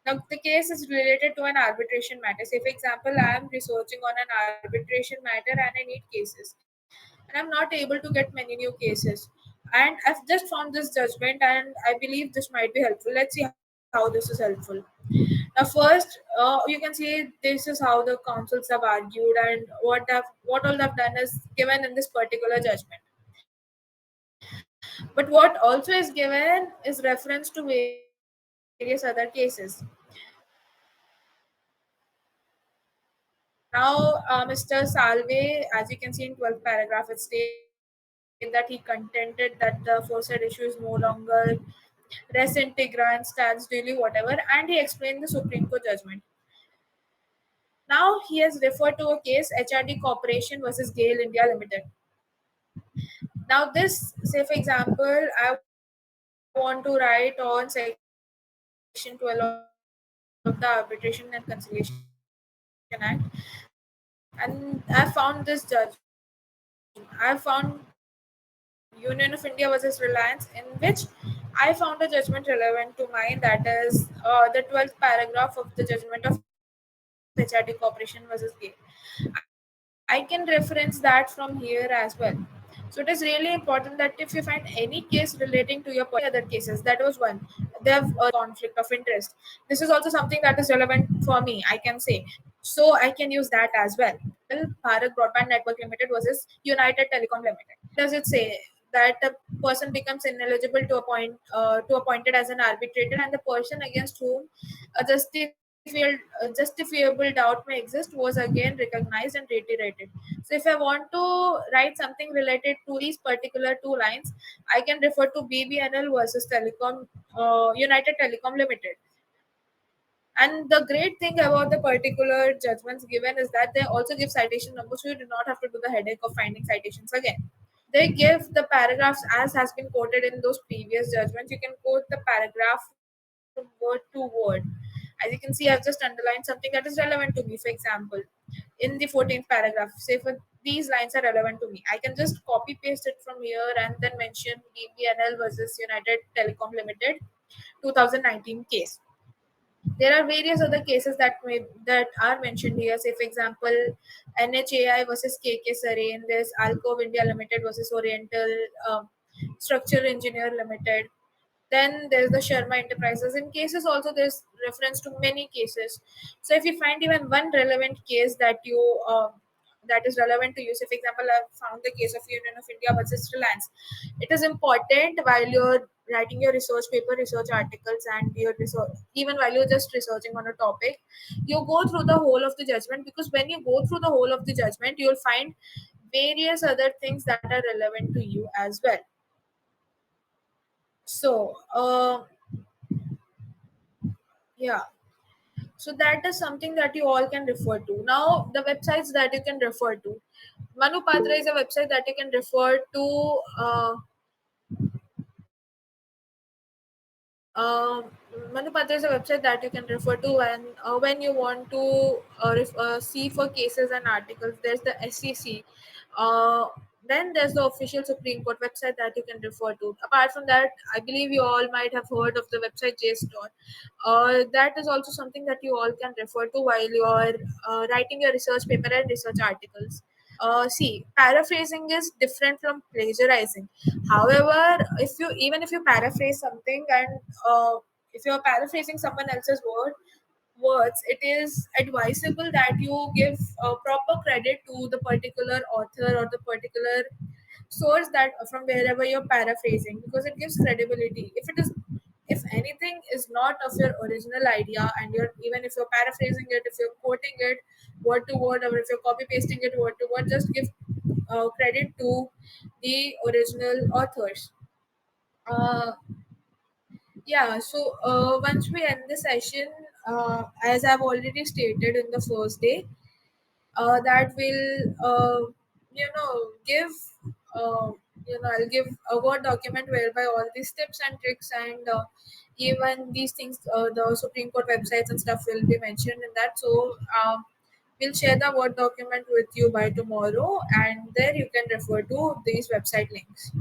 Now, the case is related to an arbitration matter. Say, for example, I am researching on an arbitration matter and I need cases, and I'm not able to get many new cases. And I've just found this judgment, and I believe this might be helpful. Let's see how this is helpful. Now, first, you can see this is how the councils have argued, and what all they've done is given in this particular judgment. But what also is given is reference to various other cases. Now, Mr. Salve, as you can see in 12th paragraph, it states that he contended that the aforesaid issue is no longer res integra and stands daily, whatever, and he explained the Supreme Court judgment. Now, he has referred to a case HRD Corporation versus Gale India Limited. Now, this, say for example, I want to write on Section 12 of the Arbitration and Conciliation Act, and I found this judgment. I found Union of India versus Reliance, in which I found a judgment relevant to mine. That is the 12th paragraph of the judgment of HRD Corporation versus Gale. I can reference that from here as well. So it is really important that if you find any case relating to your particular case, or any other cases, that was one. They have conflict of interest. This is also something that is relevant for me, I can say. So I can use that as well. For example, Bharat Broadband Network Limited versus United Telecom Limited. Now, what does it say? That a person becomes ineligible to appointed as an arbitrator, and the person against whom a justifiable doubt may exist was again recognized and reiterated. So if I want to write something related to these particular two lines, I can refer to BBNL versus Telecom United Telecom Limited. And the great thing about the particular judgments given is that they also give citation numbers, so you do not have to do the headache of finding citations again. They give the paragraphs as has been quoted in those previous judgments. You can quote the paragraph from word to word. As you can see, I've just underlined something that is relevant to me. For example, in the 14th paragraph, say for these lines are relevant to me, I can just copy paste it from here and then mention BBNL versus United Telecom Limited 2019 case. There are various other cases that are mentioned here. Say, for example, NHAI versus KK Sareen. There's Alcove India Limited versus Oriental Structure Engineer Limited. Then there's the Sharma Enterprises. In cases also, there's reference to many cases. So if you find even one relevant case that is relevant to you, say for example, I've found the case of Union of India versus Reliance. It is important while you're writing your research paper, research articles, and your research, even while you're just researching on a topic, you go through the whole of the judgment, because when you go through the whole of the judgment, you'll find various other things that are relevant to you as well. So, yeah. So that is something that you all can refer to. Now, the websites that you can refer to. Manupatra is a website that you can refer to. Manupatra is a website that you can refer to when you want to see for cases and articles. There's the SEC. Uh, then there's the official Supreme Court website that you can refer to. Apart from that, I believe you all might have heard of the website JSTOR. That is also something that you all can refer to while you're writing your research paper and research articles. See, paraphrasing is different from plagiarizing. However, if you paraphrase something, and if you're paraphrasing someone else's words, it is advisable that you give proper credit to the particular author or the particular source that from wherever you're paraphrasing, because it gives credibility. If anything is not of your original idea, and you're even if you're paraphrasing it, if you're quoting it word to word, or if you're copy pasting it word to word, just give credit to the original authors. uh, yeah, so once we end the session, as I've already stated in the first day, that will give uh, I'll give a word document whereby all these tips and tricks, and even these things, the Supreme Court websites and stuff will be mentioned in that. So We'll share the Word document with you by tomorrow, and there you can refer to these website links.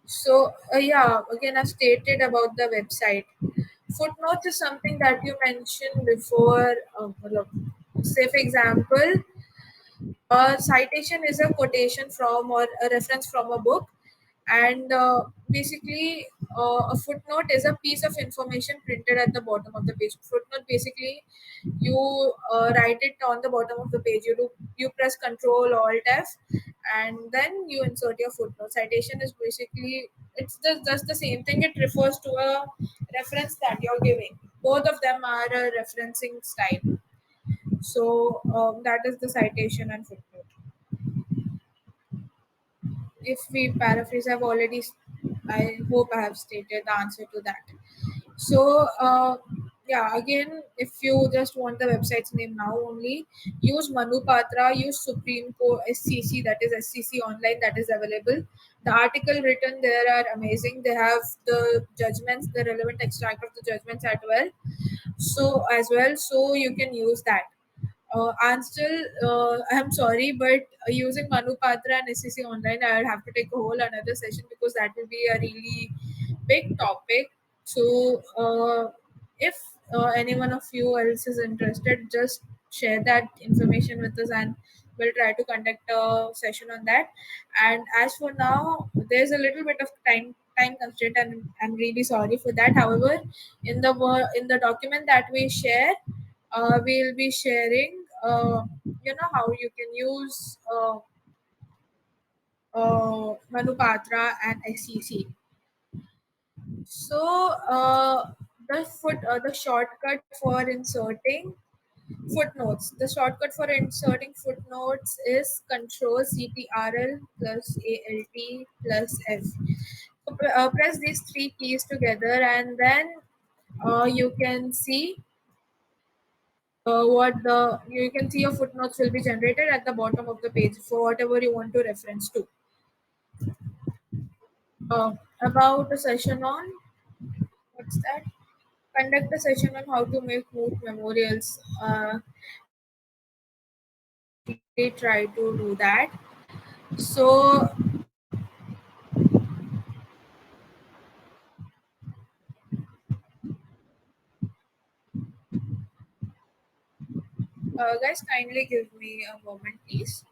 So, yeah, again, I've stated about the website. Footnotes is something that you mentioned before. Look, say, for example, a citation is a quotation from or a reference from a book, and basically, a footnote is a piece of information printed at the bottom of the page. Footnote basically, you write it on the bottom of the page. You press Control Alt F, and then you insert your footnote. Citation is basically it's just the same thing. It refers to a reference that you're giving. Both of them are a referencing style. So that is the citation and footnote. If we paraphrase, I hope I have stated the answer to that. So, yeah, again, if you just want the website's name now only, use Manupatra, use Supreme Court SCC, that is SCC online, that is available. The article written there are amazing. They have the judgments, the relevant extract of the judgments as well, so you can use that. I'm still, I'm sorry, but using Manupatra and SCC online, I will have to take a whole another session because that will be a really big topic. So, if any one of you else is interested, just share that information with us, and we'll try to conduct a session on that. And as for now, there's a little bit of time constraint, and I'm really sorry for that. However, in the document that we share, we'll be sharing, how you can use Manupatra and SCC. So the shortcut for inserting footnotes. The shortcut for inserting footnotes is Control CTRL plus ALT plus F. So, press these three keys together, and then you can see what the you can see your footnotes will be generated at the bottom of the page for whatever you want to reference to. Uh, about a session on what's that? Conduct a session on how to make moot memorials. We'll definitely try to do that. So, guys, kindly give me a moment, please.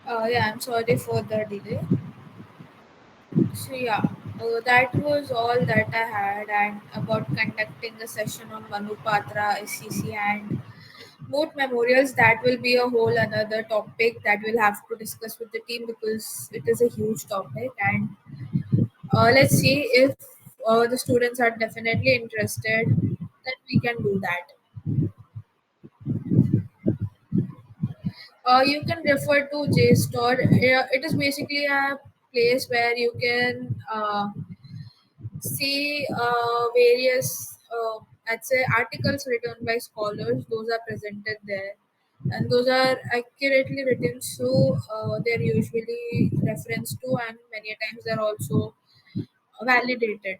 Yeah, I'm sorry for the delay. So yeah, that was all that I had, and about conducting a session on Manupatra, SCC, and moot memorials. That will be a whole another topic that we'll have to discuss with the team because it is a huge topic. And let's see if the students are definitely interested, then we can do that. You can refer to JSTOR. It is basically a place where you can see various, I'd say, articles written by scholars. Those are presented there, and those are accurately written, so they're usually referenced to, and many times they're also validated.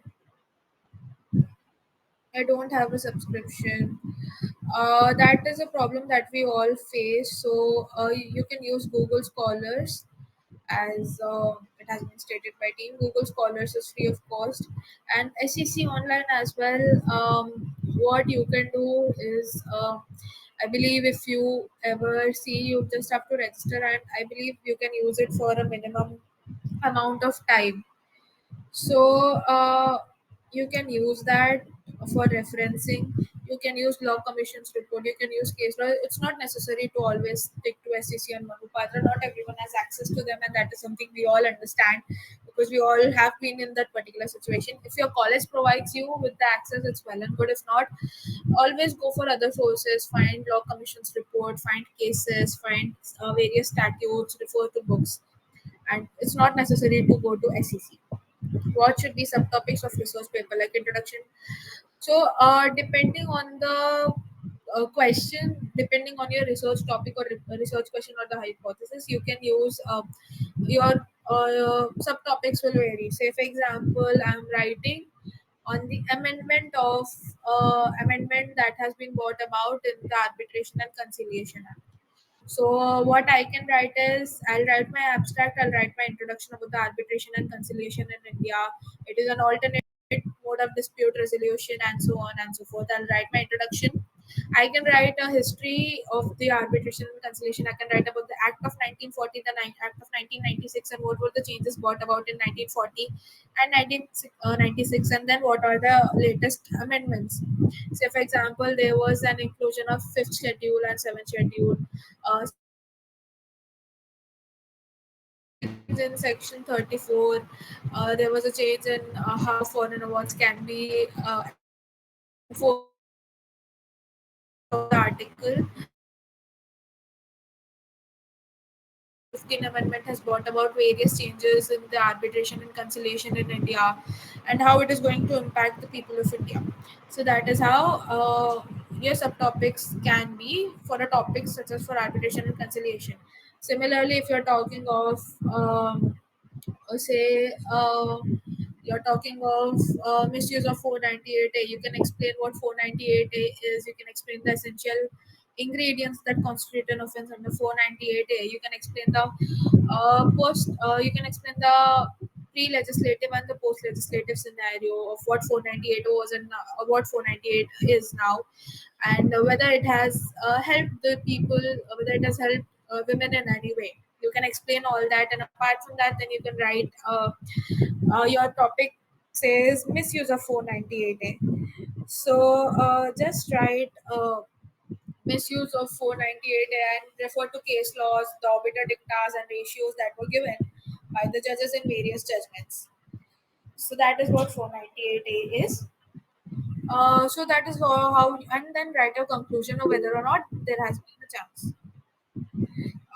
I don't have a subscription. That is a problem that we all face. So you can use Google Scholars, as it has been stated by team. Google Scholars is free of cost, and SEC Online as well. What you can do is, I believe if you ever see, you just have to register, and I believe you can use it for a minimum amount of time. So you can use that for referencing. You can use law commission's report, you can use case law. It's not necessary to always stick to SEC and Manupatra. Not everyone has access to them, and that is something we all understand because we all have been in that particular situation. If your college provides you with the access, it's well and good. If not, always go for other sources, find law commission's report, find cases, find various statutes, refer to books. And it's not necessary to go to SEC. What should be subtopics of research paper like introduction? So, depending on the question, depending on your research topic or research question or the hypothesis, you can use your subtopics will vary. Say, for example, I'm writing on the amendment that has been brought about in the Arbitration and Conciliation Act. So what I can write is I'll write my abstract, I'll write my introduction about the arbitration and conciliation in India. It is an alternate mode of dispute resolution and so on and so forth. I'll write my introduction. I can write a history of the arbitration and conciliation. I can write about the Act of 1940, the Act of 1996, and what were the changes brought about in 1940 and 1996, and then what are the latest amendments. Say, for example, there was an inclusion of fifth schedule and seventh schedule. Say, for example, there was a change in section 34. There was a change in how foreign awards can be enforced in India. So that is one of the article. Article 15 amendment has brought about various changes in the arbitration and conciliation in India, and how it is going to impact the people of India. So that is how your subtopics can be for a topic such as for arbitration and conciliation. Similarly, if you're talking of say you're talking of misuse of 498A, you can explain what 498A is, you can explain the essential ingredients that constitute an offense under 498A, you can explain the you can explain the pre-legislative and the post-legislative scenario of what 498 was and what 498 is now, and whether it has helped the people, whether it has helped women in any way. You can explain all that, and apart from that, then you can write your topic says misuse of 498A. So just write misuse of 498A and refer to case laws, the obiter dictas, and ratios that were given by the judges in various judgments. So that is what 498A is. So that is how, and then write a conclusion of whether or not there has been a chance.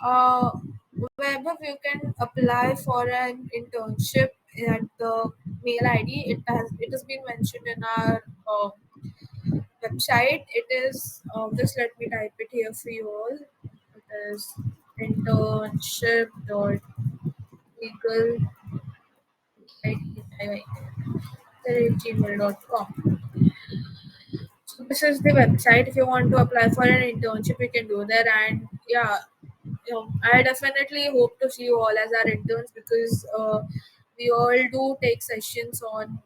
Uh, Wherever you can apply for an internship at the mail ID, it has been mentioned in our website. It is just let me type it here for you all. It is internship.legal@gmail.com. So this is the website. If you want to apply for an internship, you can do that. And yeah, I definitely hope to see you all as our interns because we all do take sessions on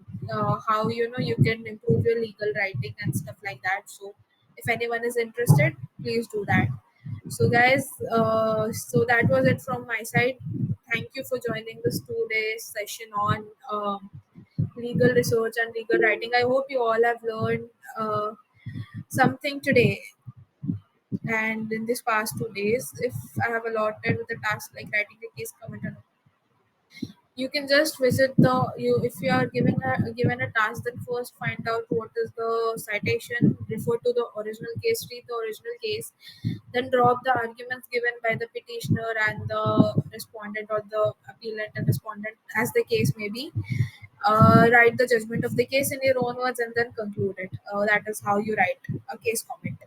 how you can improve your legal writing and stuff like that. So if anyone is interested, please do that. So guys, so that was it from my side. Thank you for joining this 2 day session on legal research and legal writing. I hope you all have learned something today and in this past 2 days. If I have allotted with a task like writing a case comment, you can just visit the you if you are given a task, then first find out what is the citation, refer to the original case, read the original case, then draw up the arguments given by the petitioner and the respondent, or the appellant and respondent, as the case may be. Write the judgment of the case in your own words and then conclude it. That is how you write a case comment.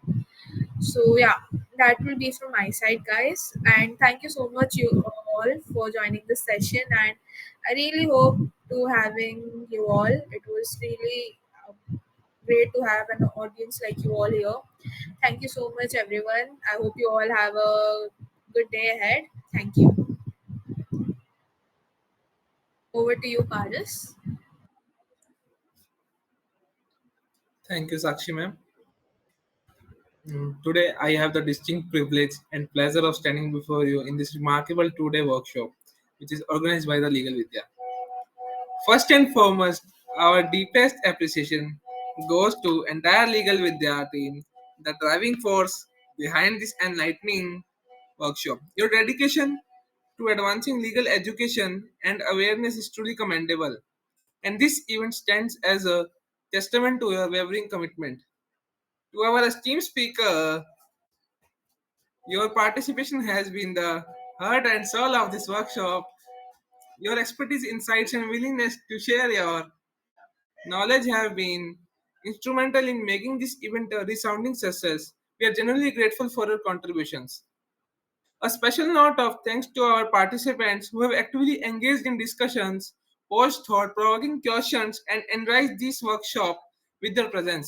So yeah, that will be from my side, guys. And thank you so much, you all, for joining this session. And I really hope to having you all. It was really great to have an audience like you all here. Thank you so much, everyone. I hope you all have a good day ahead. Thank you. Over to you, Paris. Thank you, Sakshi ma'am. Today, I have the distinct privilege and pleasure of standing before you in this remarkable 2 day workshop, which is organized by the Legal Vidya. First and foremost, our deepest appreciation goes to entire legal Vidya team, the driving force behind this enlightening workshop. Your dedication to advancing legal education and awareness is truly commendable, and this event stands as a testament to your wavering commitment. To our esteemed speaker, your participation has been the heart and soul of this workshop. Your expertise, insights, and willingness to share your knowledge have been instrumental in making this event a resounding success. We are genuinely grateful for your contributions. A special note of thanks to our participants who have actively engaged in discussions, posed thought provoking questions, and enriched this workshop with their presence.